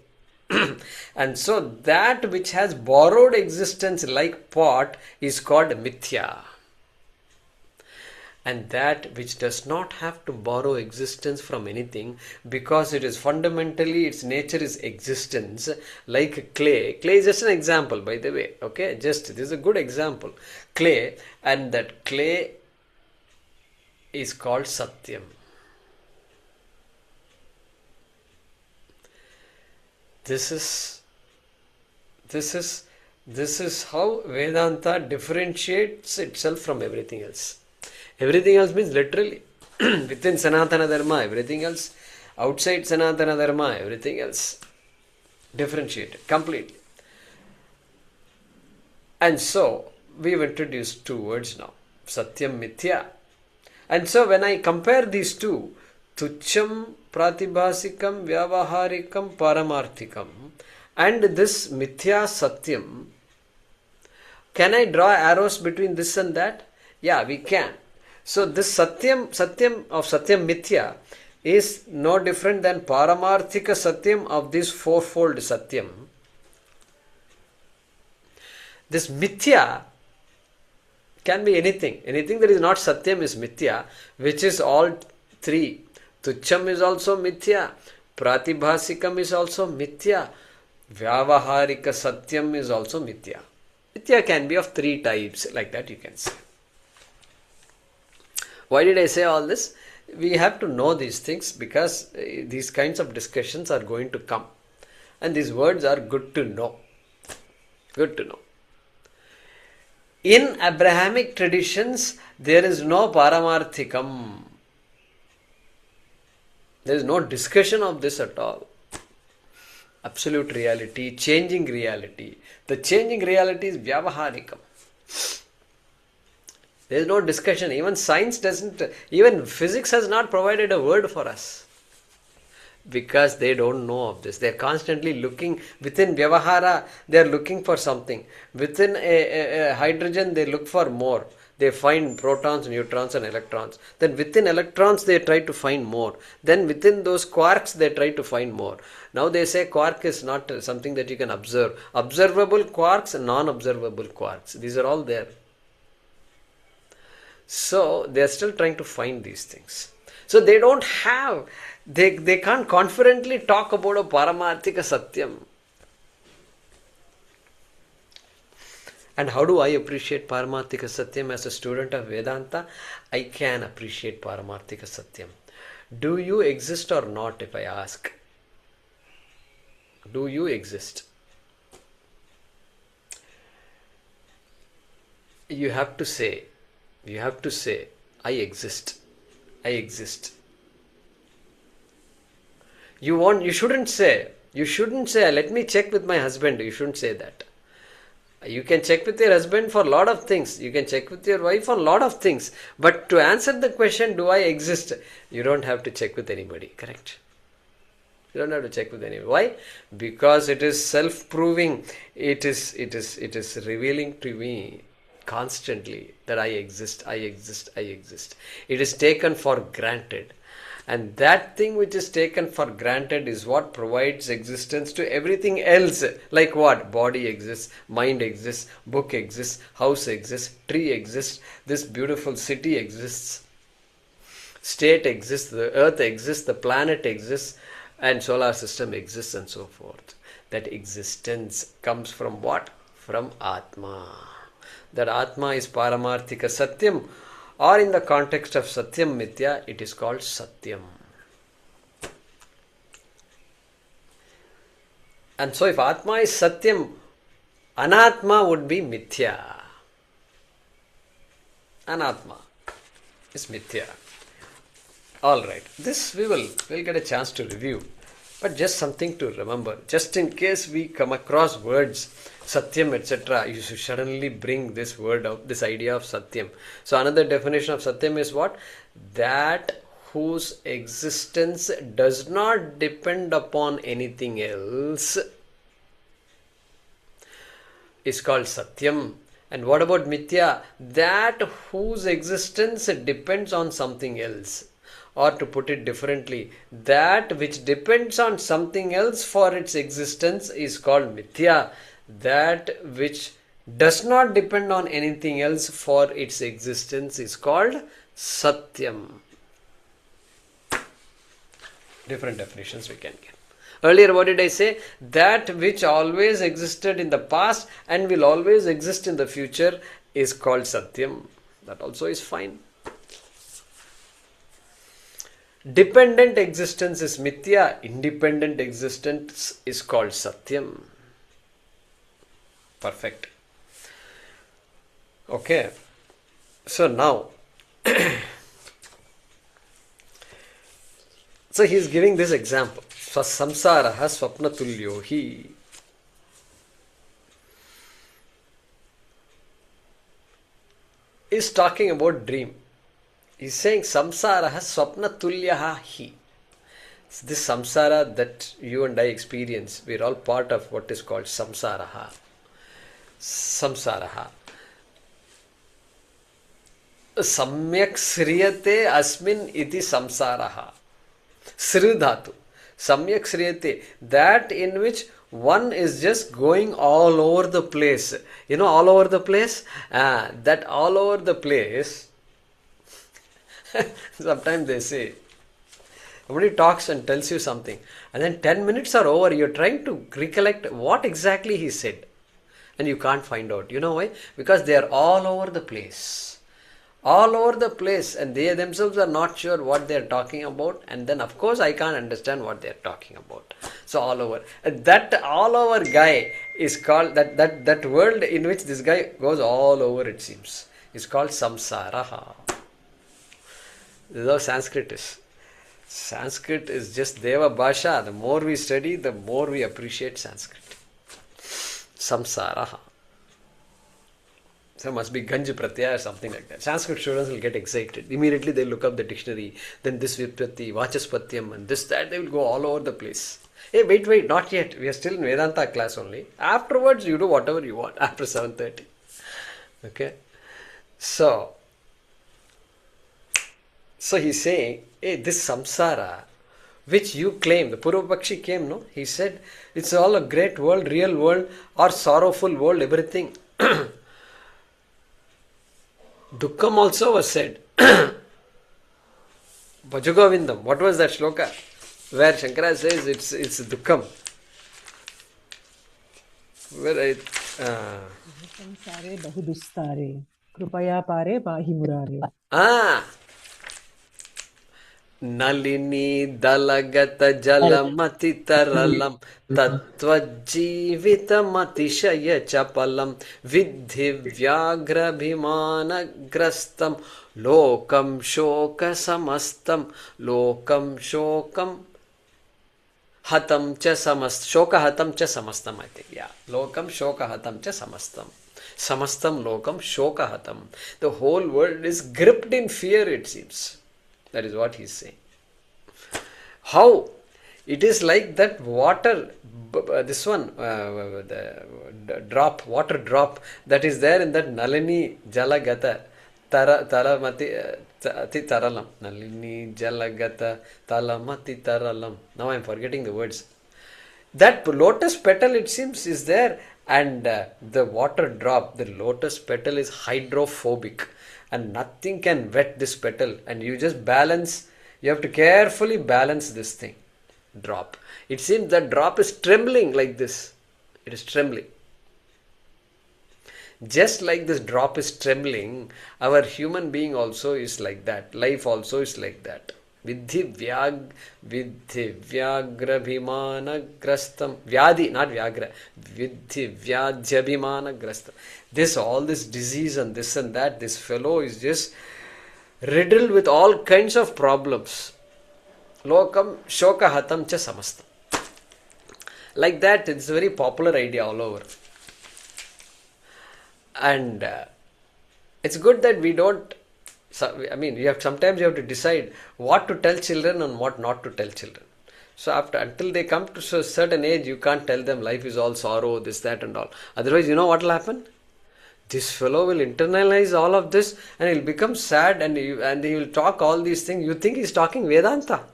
And so that which has borrowed existence like pot is called mithya. And that which does not have to borrow existence from anything because it is fundamentally, its nature is existence, like clay. Clay is just an example, by the way. Okay, this is a good example. Clay, and that clay is called satyam. This is how Vedanta differentiates itself from everything else. Everything else means literally within Sanatana Dharma, everything else Outside Sanatana Dharma, everything else differentiated completely. And so, we've introduced two words now, Satyam, Mithya. And so, when I compare these two, Tucham, Pratibhasikam, Vyavaharikam, Paramarthikam, and this Mithya Satyam, can I draw arrows between this and that? Yeah, we can. So, this Satyam of Satyam Mithya is no different than Paramarthika Satyam of this fourfold Satyam. This Mithya can be anything. Anything that is not Satyam is Mithya, which is all three. Tucham is also Mithya. Pratibhasikam is also Mithya. Vyavaharika Satyam is also Mithya. Mithya can be of three types, like that you can say. Why did I say all this? We have to know these things because these kinds of discussions are going to come. And these words are good to know. Good to know. In Abrahamic traditions, there is no pāramārthikam. There is no discussion of this at all. Absolute reality, changing reality. The changing reality is vyavaharikam. There is no discussion. Even science doesn't, even physics has not provided a word for us. Because they don't know of this. They are constantly looking within Vyavahara, they are looking for something. Within a hydrogen, they look for more. They find protons, neutrons and electrons. Then within electrons, they try to find more. Then within those quarks, they try to find more. Now they say quark is not something that you can observe. Observable quarks and non-observable quarks. These are all there. So they are still trying to find these things. So they don't have, they can't confidently talk about a pāramārthika satyam. And how do I appreciate pāramārthika satyam as a student of Vedanta? I can appreciate pāramārthika satyam. Do you exist or not, if I ask? Do you exist? You have to say, I exist. I exist. You shouldn't say, let me check with my husband. You shouldn't say that. You can check with your husband for a lot of things. You can check with your wife for a lot of things. But to answer the question, do I exist? You don't have to check with anybody. Correct? You don't have to check with anybody. Why? Because it is self-proving. It is revealing to me constantly that I exist. It is taken for granted. And that thing which is taken for granted is what provides existence to everything else. Like what? Body exists, mind exists, book exists, house exists, tree exists, this beautiful city exists, state exists, the earth exists, the planet exists, and solar system exists, and so forth. That existence comes from what? From Atma. That Atma is pāramārthika satyam, or in the context of Satyam Mithya, it is called Satyam. And so if Atma is Satyam, Anatma would be Mithya. Anatma is Mithya. Alright, this we'll get a chance to review. But just something to remember, just in case we come across words, Satyam, etc., you should suddenly bring this word of this idea of Satyam. So another definition of Satyam is what? That whose existence does not depend upon anything else is called Satyam. And what about Mithya? That whose existence depends on something else. Or to put it differently, that which depends on something else for its existence is called Mithya. That which does not depend on anything else for its existence is called Satyam. Different definitions we can get. Earlier, what did I say? That which always existed in the past and will always exist in the future is called Satyam. That also is fine. Dependent existence is Mithya. Independent existence is called Satyam. Perfect. Okay. So now, So he is giving this example. Saṃsāraḥ svapnatulyo. He is talking about dream. He's saying saṃsāraḥ svapnatulyaha hi. This samsara that you and I experience, we're all part of what is called saṃsāraḥ. Saṃsāraḥ. Samyak sriyate asmin iti saṃsāraḥ. Sri dhatu. Samyak sriyate. That in which one is just going all over the place. You know, all over the place? That all over the place. Sometimes they say, somebody talks and tells you something, and then 10 minutes are over, you're trying to recollect what exactly he said, and you can't find out. You know why? Because they are all over the place. All over the place, and they themselves are not sure what they are talking about, and then of course I can't understand what they are talking about. So all over. That all over guy is called, that world in which this guy goes all over, it seems, is called saṃsāraḥ. This is how Sanskrit is. Sanskrit is just Deva Bhasha. The more we study, the more we appreciate Sanskrit. Saṃsāraḥ. So must be Ganj Pratyaya or something like that. Sanskrit students will get excited. Immediately they look up the dictionary, then this Vipyati, Vachaspatyam, and this, that, they will go all over the place. Hey, wait, not yet. We are still in Vedanta class only. Afterwards, you do whatever you want after 7:30. Okay? So he's saying, hey, this samsara, which you claim, the Purvapakshi came, no? He said, it's all a great world, real world, or sorrowful world, everything. Dukkam also was said. Bhajagovindam. What was that shloka? Where Shankara says it's dukkam. Where संसारे बहुदुस्तारे कृपया पारे पाहि मुरारे. Nalini dalagata jalamati taralam tattvajivitamatishaya chapalam vidhi vyagrabhimanagrastam lokam shoka samastam hatam cha shoka hatam cha samastam, I think. Yeah. Lokam shoka hatam cha samastam. Samastam lokam shoka hatam. The whole world is gripped in fear, it seems. That is what he is saying. How? It is like that water, this one, the drop, water drop that is there in that Nalini Jalagata Talamati Taralam. Nalini Jalagata Talamati Taralam. Now I am forgetting the words. That lotus petal, it seems, is there, and the water drop, the lotus petal is hydrophobic. And nothing can wet this petal, and you just balance, you have to carefully balance this thing, drop. It seems that drop is trembling like this. It is trembling. Just like this drop is trembling, our human being also is like that. Life also is like that. Vidhi vyagrabhimanagrastam. Vyadi, not vyagra. Vidhi vyadhyabhimanagrastam. All this disease and this and that, this fellow is just riddled with all kinds of problems. Lokam shoka hatam cha samastam. Like that, it's a very popular idea all over. And it's good that we don't, sometimes you have to decide what to tell children and what not to tell children. So until they come to a certain age, you can't tell them life is all sorrow, this, that and all. Otherwise, you know what will happen? This fellow will internalize all of this and he'll become sad and he will talk all these things. You think he's talking Vedanta.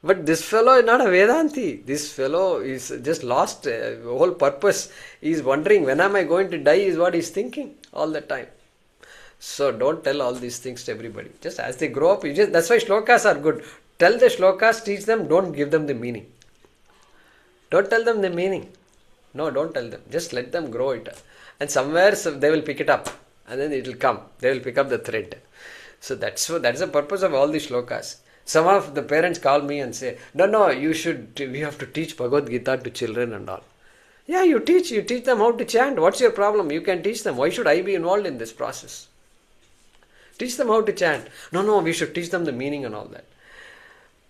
But this fellow is not a Vedanti. This fellow is just lost the whole purpose. He is wondering, when am I going to die, is what he's thinking all the time. So don't tell all these things to everybody. Just as they grow up, that's why shlokas are good. Tell the shlokas, teach them, don't give them the meaning. Don't tell them the meaning. No, don't tell them. Just let them grow it. And somewhere they will pick it up. And then it will come. They will pick up the thread. So that's the purpose of all these shlokas. Some of the parents call me and say, no, we have to teach Bhagavad Gita to children and all. Yeah, you teach them how to chant. What's your problem? You can teach them. Why should I be involved in this process? Teach them how to chant. No, we should teach them the meaning and all that.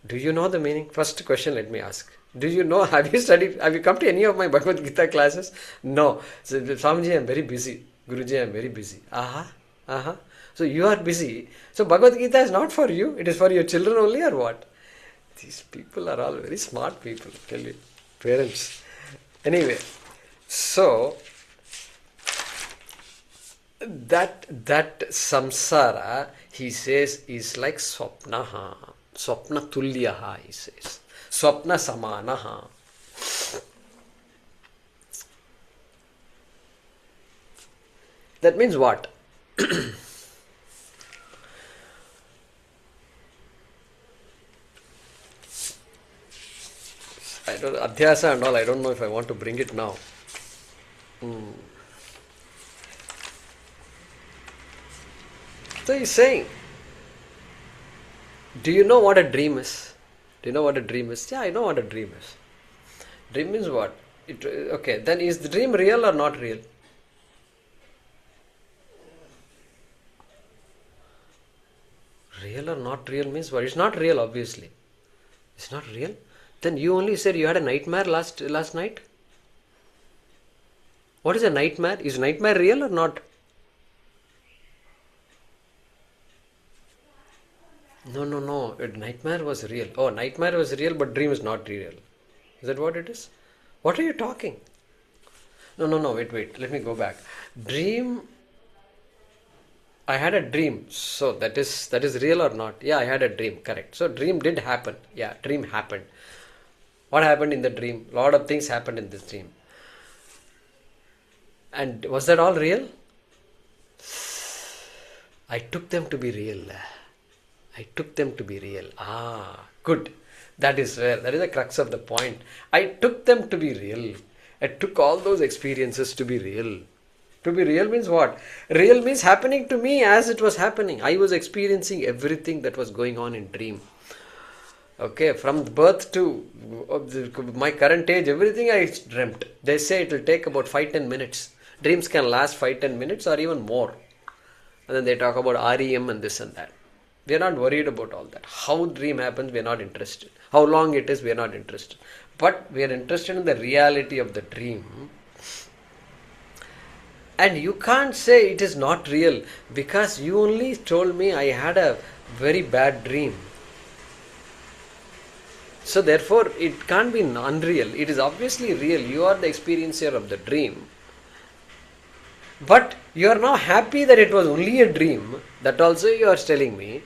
Do you know the meaning? First question let me ask. Do you know, have you come to any of my Bhagavad Gita classes? No. So, Swamiji, I am very busy. Guruji, I am very busy. So you are busy. So Bhagavad Gita is not for you. It is for your children only or what? These people are all very smart people, tell you. Parents. Anyway, so that samsara, he says, is like svapnaha. Svapnatulyo, he says. Swapna samanaha. That means what? I don't adhyasa and all, I don't know if I want to bring it now. So he's saying, do you know what a dream is? Do you know what a dream is? Yeah, I know what a dream is. Dream means what? Okay, then is the dream real or not real? Real or not real means what? It's not real, obviously. It's not real. Then you only said you had a nightmare last night? What is a nightmare? Is nightmare real or not? No. Nightmare was real. Oh, nightmare was real, but dream is not real. Is that what it is? What are you talking? No. Wait. Let me go back. Dream. I had a dream. So that is real or not? Yeah, I had a dream. Correct. So dream did happen. Yeah, dream happened. What happened in the dream? A lot of things happened in this dream. And was that all real? I took them to be real. Good. That is the crux of the point. I took them to be real. I took all those experiences to be real. To be real means what? Real means happening to me as it was happening. I was experiencing everything that was going on in dream. Okay, from birth to my current age, everything I dreamt. They say it will take about 5-10 minutes. Dreams can last 5-10 minutes or even more. And then they talk about REM and this and that. We are not worried about all that. How dream happens, we are not interested. How long it is, we are not interested. But we are interested in the reality of the dream. And you can't say it is not real because you only told me I had a very bad dream. So therefore, it can't be unreal. It is obviously real. You are the experiencer of the dream. But you are now happy that it was only a dream. That also you are telling me.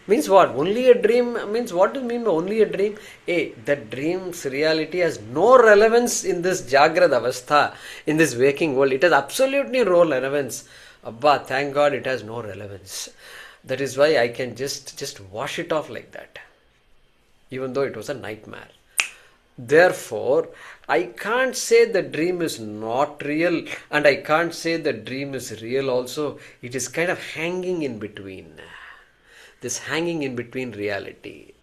Means what? Only a dream means what do you mean by only a dream? The dream's reality has no relevance in this Jagrad Avastha, in this waking world. It has absolutely no relevance. Abba, thank God it has no relevance. That is why I can just wash it off like that. Even though it was a nightmare. Therefore, I can't say the dream is not real and I can't say the dream is real also. It is kind of hanging in between. This hanging in between reality.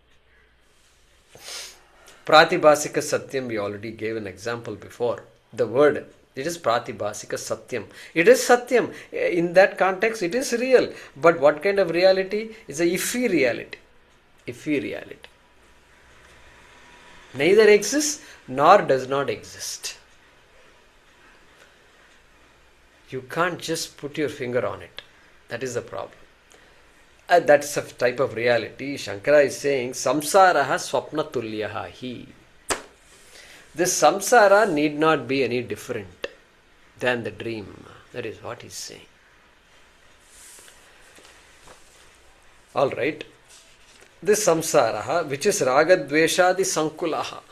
Pratibhasika Satyam, we already gave an example before. The word, it is Pratibhasika Satyam. It is Satyam. In that context, it is real. But what kind of reality? It's a iffy reality. Iffy reality. Neither exists nor does not exist. You can't just put your finger on it. That is the problem. That's a type of reality. Shankara is saying, Saṃsāraḥ svapnatulyo hi. This samsara need not be any different than the dream. That is what he's saying. Alright. This saṃsāraḥ, which is rāgadveṣādisaṅkulaḥ,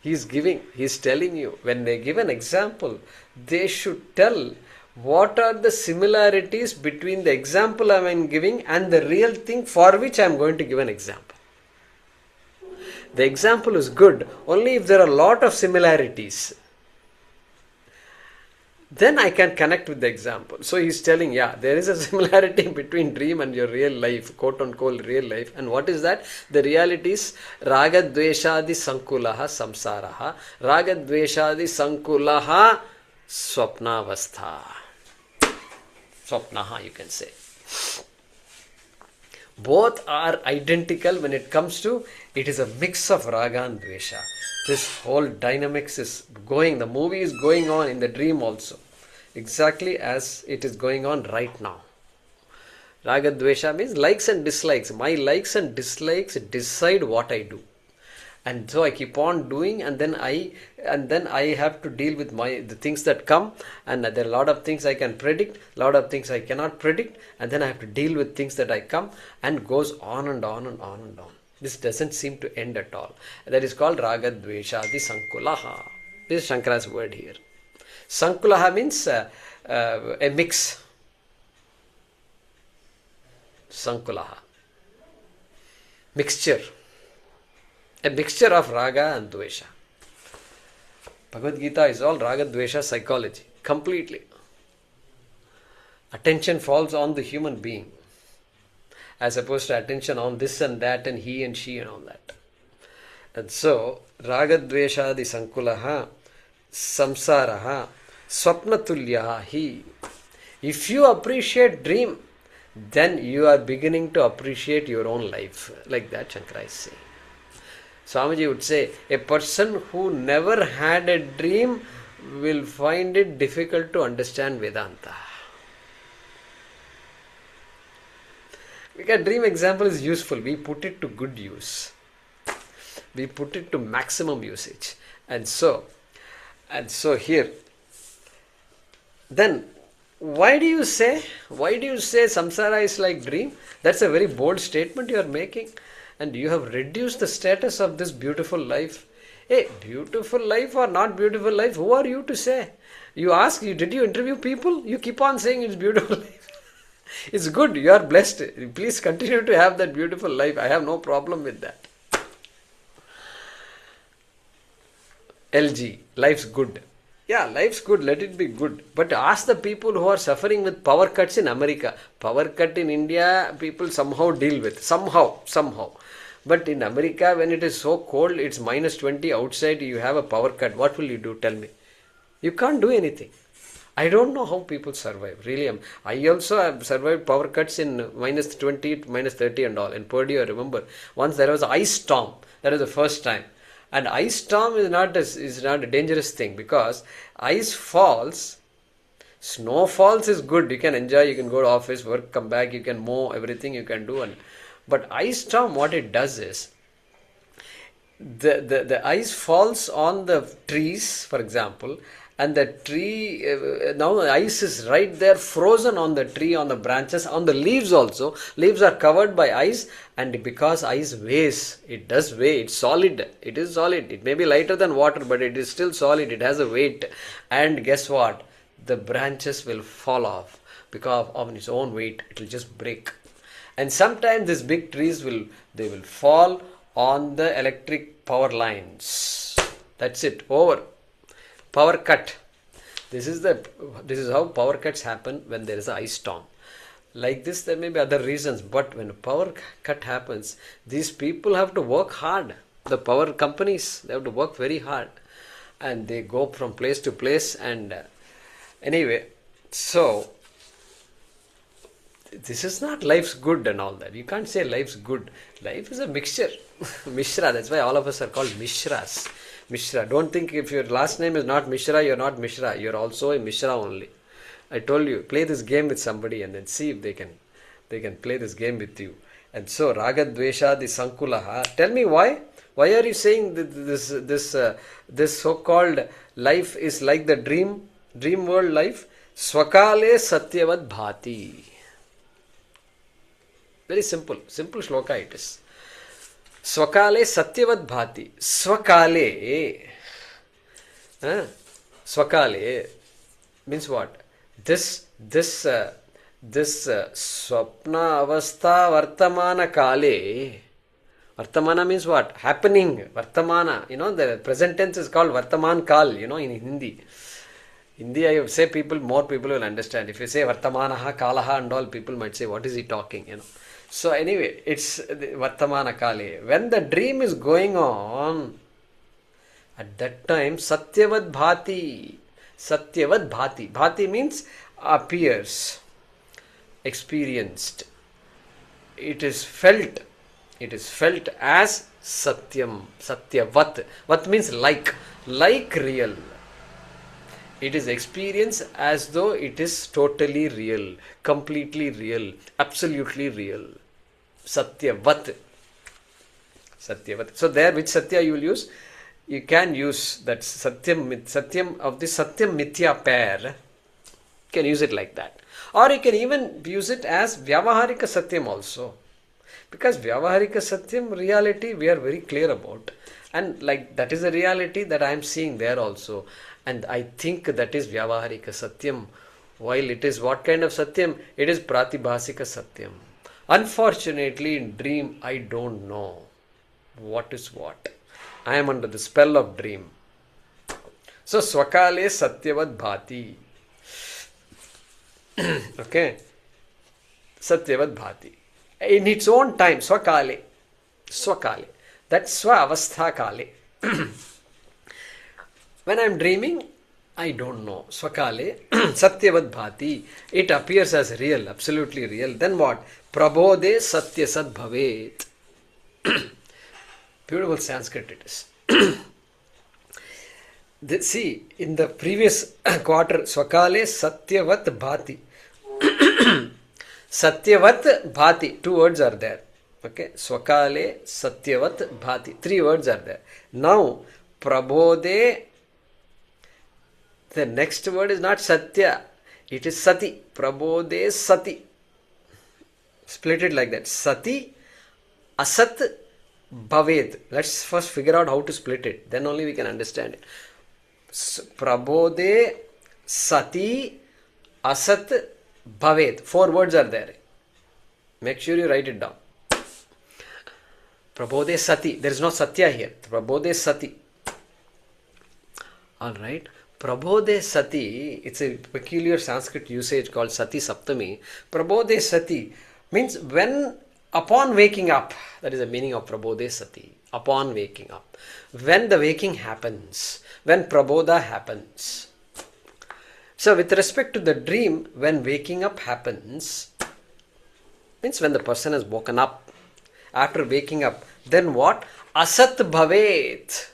he's telling you, when they give an example, they should tell what are the similarities between the example I am giving and the real thing for which I am going to give an example. The example is good only if there are a lot of similarities. Then I can connect with the example. So he's telling, there is a similarity between dream and your real life, quote unquote real life. And what is that? The reality is rāgadveṣādisaṅkulaḥ saṃsāraḥ, rāgadveṣādisaṅkulaḥ svapnavastha. Swapnaha, you can say. Both are identical when it comes to, it is a mix of raga and dveṣa. This whole dynamics is going, the movie is going on in the dream also, exactly as it is going on right now. Rāgadveṣa means likes and dislikes. My likes and dislikes decide what I do. And so I keep on doing, and then I have to deal with the things that come, and there are a lot of things I can predict, a lot of things I cannot predict, and then I have to deal with things that I come, and goes on and on and on and on. This doesn't seem to end at all. That is called rāgadveṣādisaṅkulaḥ. This is Shankara's word here. Saṅkulaḥ means a mix. Saṅkulaḥ. Mixture. A mixture of raga and dveṣa. Bhagavad Gita is all raga dveṣa psychology. Completely. Attention falls on the human being, as opposed to attention on this and that and he and she and all that. And so, rāgadveṣādisaṅkulaḥ, saṃsāraḥ, svapnatulyo. If you appreciate dream, then you are beginning to appreciate your own life. Like that Shankara is saying. Swamiji would say, a person who never had a dream will find it difficult to understand Vedanta. Because dream example is useful. We put it to good use. We put it to maximum usage. And so here, then why do you say samsara is like dream? That's a very bold statement you are making. And you have reduced the status of this beautiful life. Hey, beautiful life or not beautiful life, who are you to say? You ask, did you interview people? You keep on saying it's beautiful life. It's good, you are blessed. Please continue to have that beautiful life. I have no problem with that. LG, life's good. Yeah, life's good, let it be good. But ask the people who are suffering with power cuts in America. Power cut in India, people somehow deal with. Somehow. But in America, when it is so cold, it's minus 20 outside, you have a power cut. What will you do? Tell me. You can't do anything. I don't know how people survive. Really, I also have survived power cuts in minus 20, minus 30 and all. In Purdue, I remember. Once there was an ice storm. That was the first time. And ice storm is not a dangerous thing, because ice falls, snow falls is good. You can enjoy, you can go to office, work, come back, you can mow, everything you can do. But ice storm, what it does is, the ice falls on the trees, for example, and the tree, now the ice is right there, frozen on the tree, on the branches, on the leaves also. Leaves are covered by ice, and because ice weighs, it does weigh, it's solid. It is solid. It may be lighter than water, but it is still solid. It has a weight. And guess what? The branches will fall off because of its own weight. It will just break. And sometimes these big trees will fall on the electric power lines. That's it. Over. Power cut. This is how power cuts happen when there is an ice storm. Like this, there may be other reasons, but when a power cut happens, these people have to work hard. The power companies, they have to work very hard, and they go from place to place. And anyway, so this is not life's good and all that. You can't say life's good. Life is a mixture. Mishra. That's why all of us are called Mishras. Mishra. Don't think if your last name is not Mishra, you're not Mishra. You're also a Mishra only. I told you, play this game with somebody and then see if they can play this game with you. And so, rāgadveṣādisaṅkulaḥ. Tell me why? Why are you saying that this so-called life is like the dream world life? Svakāle satyavadbhāti. Very simple shloka it is. Svakāle satyavadbhāti. Svakāle means what? This swapna avastha vartamana kale. Vartamana means what? Happening. Vartamana. The present tense is called Vartaman Kal, in Hindi. Hindi, I say more people will understand. If you say Vartamanaha, Kalaha and all, people might say, what is he talking, So anyway, it's Vartamana Kale. When the dream is going on, at that time, satyavadbhāti. Satyavadbhāti. Bhāti means appears, experienced. it is felt as satyam, satyavat. Vat means like real. It is experienced as though it is totally real, completely real, absolutely real. Satyavat. Satyavat. So there, which satya you will use? You can use that satyam of the satyam mithya pair. You can use it like that. Or you can even use it as vyavaharika satyam also. Because vyavaharika satyam reality we are very clear about. And like that is a reality that I am seeing there also. And I think that is vyavaharika satyam. While it is what kind of satyam? It is pratibhasika satyam. Unfortunately in dream I don't know what is what. I am under the spell of dream. So svakāle satyavadbhāti. Okay. Satyavadbhāti. In its own time, svakāle. Svakāle. That's svavasthākāle. When I am dreaming, I don't know. Svakāle satyavadbhāti. It appears as real, absolutely real. Then what? Prabodhe satyasadbhavet. Beautiful Sanskrit it is. See, in the previous quarter, svakāle satyavadbhāti. Satyavadbhāti, 2 words are there. Okay, svakāle satyavadbhāti, 3 words are there. Now, prabodhe, the next word is not satya, it is sati. Prabodhe sati. Split it like that. Sati, asat, bhavet. Let's first figure out how to split it. Then only we can understand it. Prabodhe sati asat bhavet. 4 words are there. Make sure you write it down. Prabodhe sati. There is no satya here. Prabodhe sati. Alright. Prabodhe sati. It's a peculiar Sanskrit usage called sati saptami. Prabodhe sati means when upon waking up. That is the meaning of prabodhe sati. Upon waking up. When the waking happens. When prabodha happens. So with respect to the dream, when waking up happens, means when the person has woken up. After waking up, then what? Asat bhavet.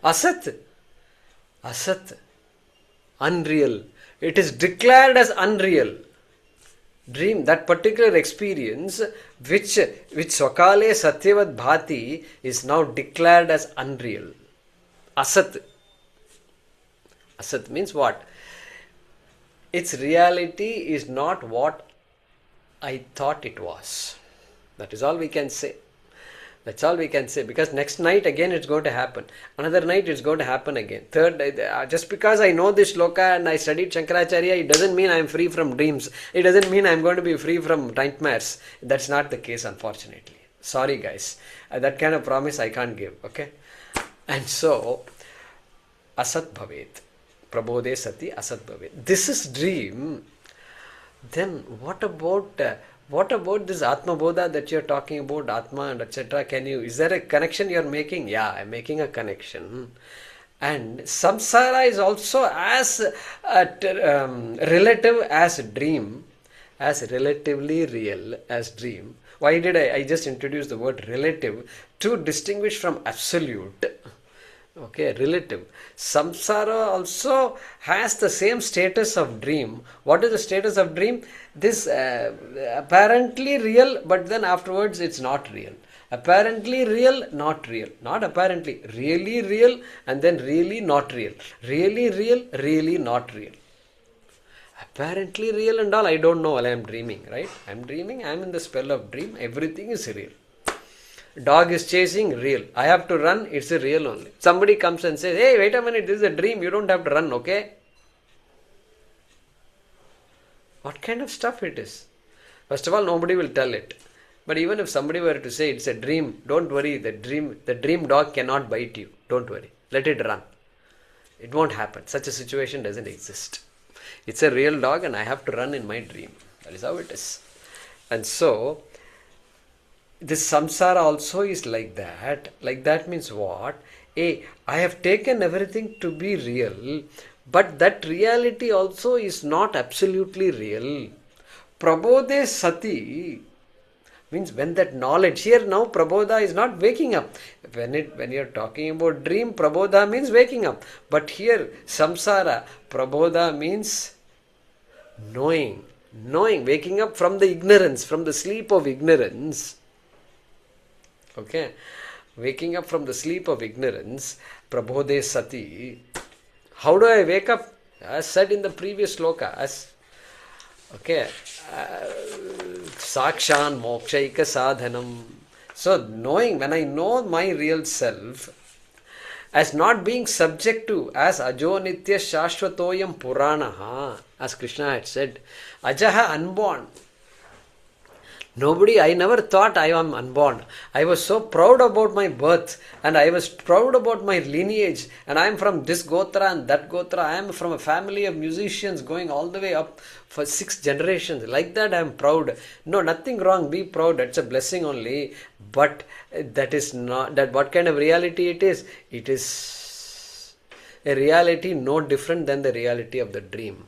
Asat. Asat. Unreal. It is declared as unreal. Dream, that particular experience which svakāle satyavadbhāti is now declared as unreal. Asat. Asat means what? Its reality is not what I thought it was. That is all we can say. That's all we can say. Because next night again it's going to happen. Another night it's going to happen again. Third, just because I know this shloka and I studied Shankaracharya, it doesn't mean I am free from dreams. It doesn't mean I am going to be free from nightmares. That's not the case, unfortunately. Sorry guys. That kind of promise I can't give. Okay? And so, asat bhavet. Prabodhe sati asat bhavet. This is dream. Then what about this Atmabodha that you're talking about, Atma and etc.? Is there a connection you're making? Yeah, I'm making a connection. And Saṃsāra is also as relative as dream, as relatively real as dream. Why did I just introduce the word relative? To distinguish from absolute. Okay, relative. Saṃsāra also has the same status of dream. What is the status of dream? This apparently real, but then afterwards it's not real. Apparently real, not real. Not apparently. Really real and then really not real. Really real, really not real. Apparently real and all, I don't know while I am dreaming, right? I am dreaming, I am in the spell of dream. Everything is real. Dog is chasing, real. I have to run, it's a real only. Somebody comes and says, hey, wait a minute, this is a dream, you don't have to run, okay? What kind of stuff it is? First of all, nobody will tell it. But even if somebody were to say it's a dream, don't worry, the dream dog cannot bite you. Don't worry, let it run. It won't happen. Such a situation doesn't exist. It's a real dog and I have to run in my dream. That is how it is. And so, this samsara also is like that. Like that means what? I have taken everything to be real, but that reality also is not absolutely real. prabodhe sati means when that knowledge, here now prabodha is not waking up. When you are talking about dream, prabodha means waking up. But here samsara, prabodha means knowing, waking up from the ignorance, from the sleep of ignorance. Okay, waking up from the sleep of ignorance, prabodhe sati. How do I wake up? As said in the previous sloka, sakshan mokshaika sadhanam. So knowing, when I know my real self as not being subject to, as ajo nitya shashvatoyam puranaha, as Krishna had said, ajaha, unborn. I never thought I am unborn. I was so proud about my birth and I was proud about my lineage, and I am from this gotra and that gotra. I am from a family of musicians going all the way up for 6 generations. Like that I am proud. No, nothing wrong. Be proud. That's a blessing only. But that is not, that what kind of reality it is? It is a reality no different than the reality of the dream.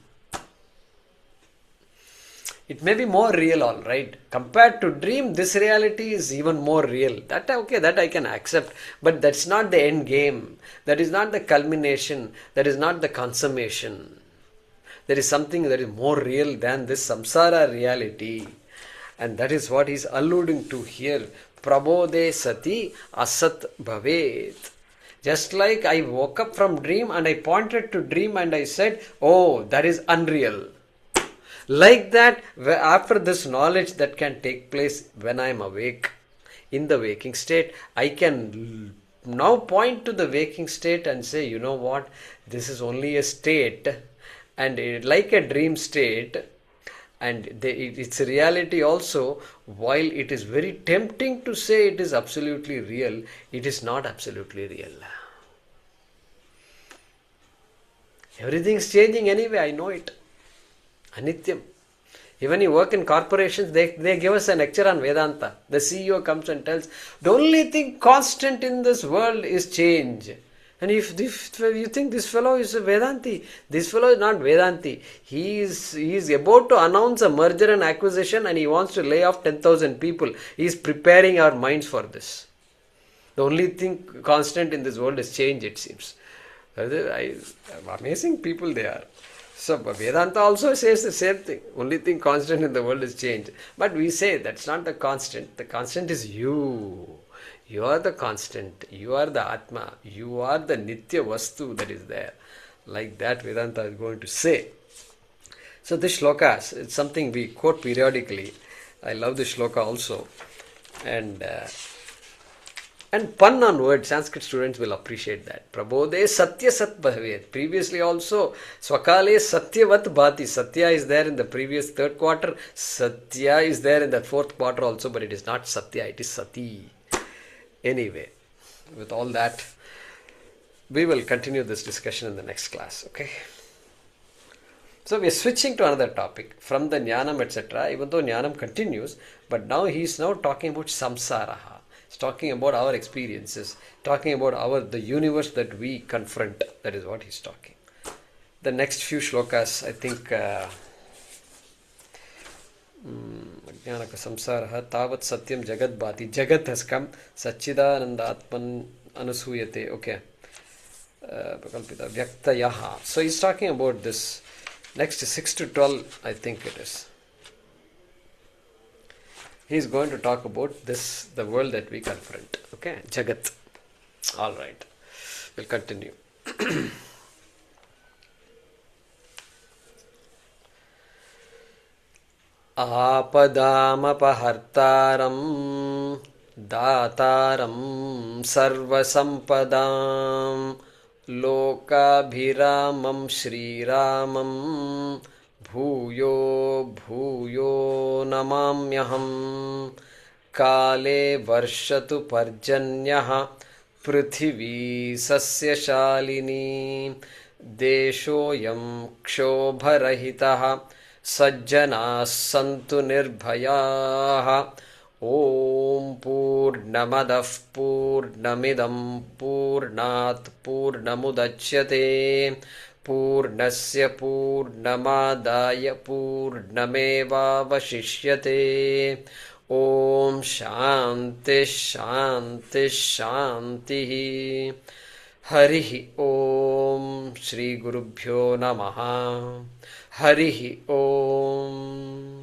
It may be more real, all right. Compared to dream, this reality is even more real. That I can accept. But that's not the end game. That is not the culmination. That is not the consummation. There is something that is more real than this samsara reality. And that is what he is alluding to here. Prabodhe sati asat bhavet. Just like I woke up from dream and I pointed to dream and I said, oh, that is unreal. Like that, after this knowledge that can take place when I am awake, in the waking state, I can now point to the waking state and say, you know what, this is only a state, and like a dream state, and its reality also, while it is very tempting to say it is absolutely real, it is not absolutely real. Everything is changing anyway, I know it. Anityam. Even you work in corporations, they give us a lecture on Vedanta. The CEO comes and tells, the only thing constant in this world is change. And if you think this fellow is a Vedanti, this fellow is not Vedanti. He is about to announce a merger and acquisition and he wants to lay off 10,000 people. He is preparing our minds for this. The only thing constant in this world is change, it seems. Amazing people they are. So Vedanta also says the same thing. Only thing constant in the world is change. But we say that's not the constant. The constant is you. You are the constant. You are the Atma. You are the Nitya Vastu that is there. Like that Vedanta is going to say. So this shloka, it's something we quote periodically. I love this shloka also. And pun on word, Sanskrit students will appreciate that. Prabodhe satyasadbhavet. Previously also, svakāle satyavadbhāti. Satya is there in the previous 3rd quarter. Satya is there in the 4th quarter also, but it is not Satya, it is Sati. Anyway, with all that, we will continue this discussion in the next class, okay? So we are switching to another topic from the Jnanam, etc. Even though Jnanam continues, but now he is now talking about Saṃsāraḥ. He's talking about our experiences, talking about the universe that we confront. That is what he's talking. The next few shlokas, I think, Ajnanaka Saṃsāraḥ, Tavat Satyam Jagadbhāti. Jagat has come. Satchidananda Atman Anusuyate. Okay. Prakalpita Vyaktayaha. So he's talking about this. Next 6 to 12, I think it is. He is going to talk about this, the world that we confront. Okay, Jagat. All right. We'll continue. Āpadāmapahartāram dātāram sarvasampadām lokabhiramam shriramam bhūyo bhūyo namāmyaham kāle varshatu parjanyah prithivī sasyashālinī deshoyam kshobharahitah sajjanās santu nirbhayāh Om Purnamadah Purnamidam Purnat Purnamudachyate पूर्णस्य पूर्णमादाय पूर्णमेवावशिष्यते। ॐ शान्तिः शान्तिः शान्तिः। हरिः ॐ। श्रीगुरुभ्यो नमः। हरिः ॐ।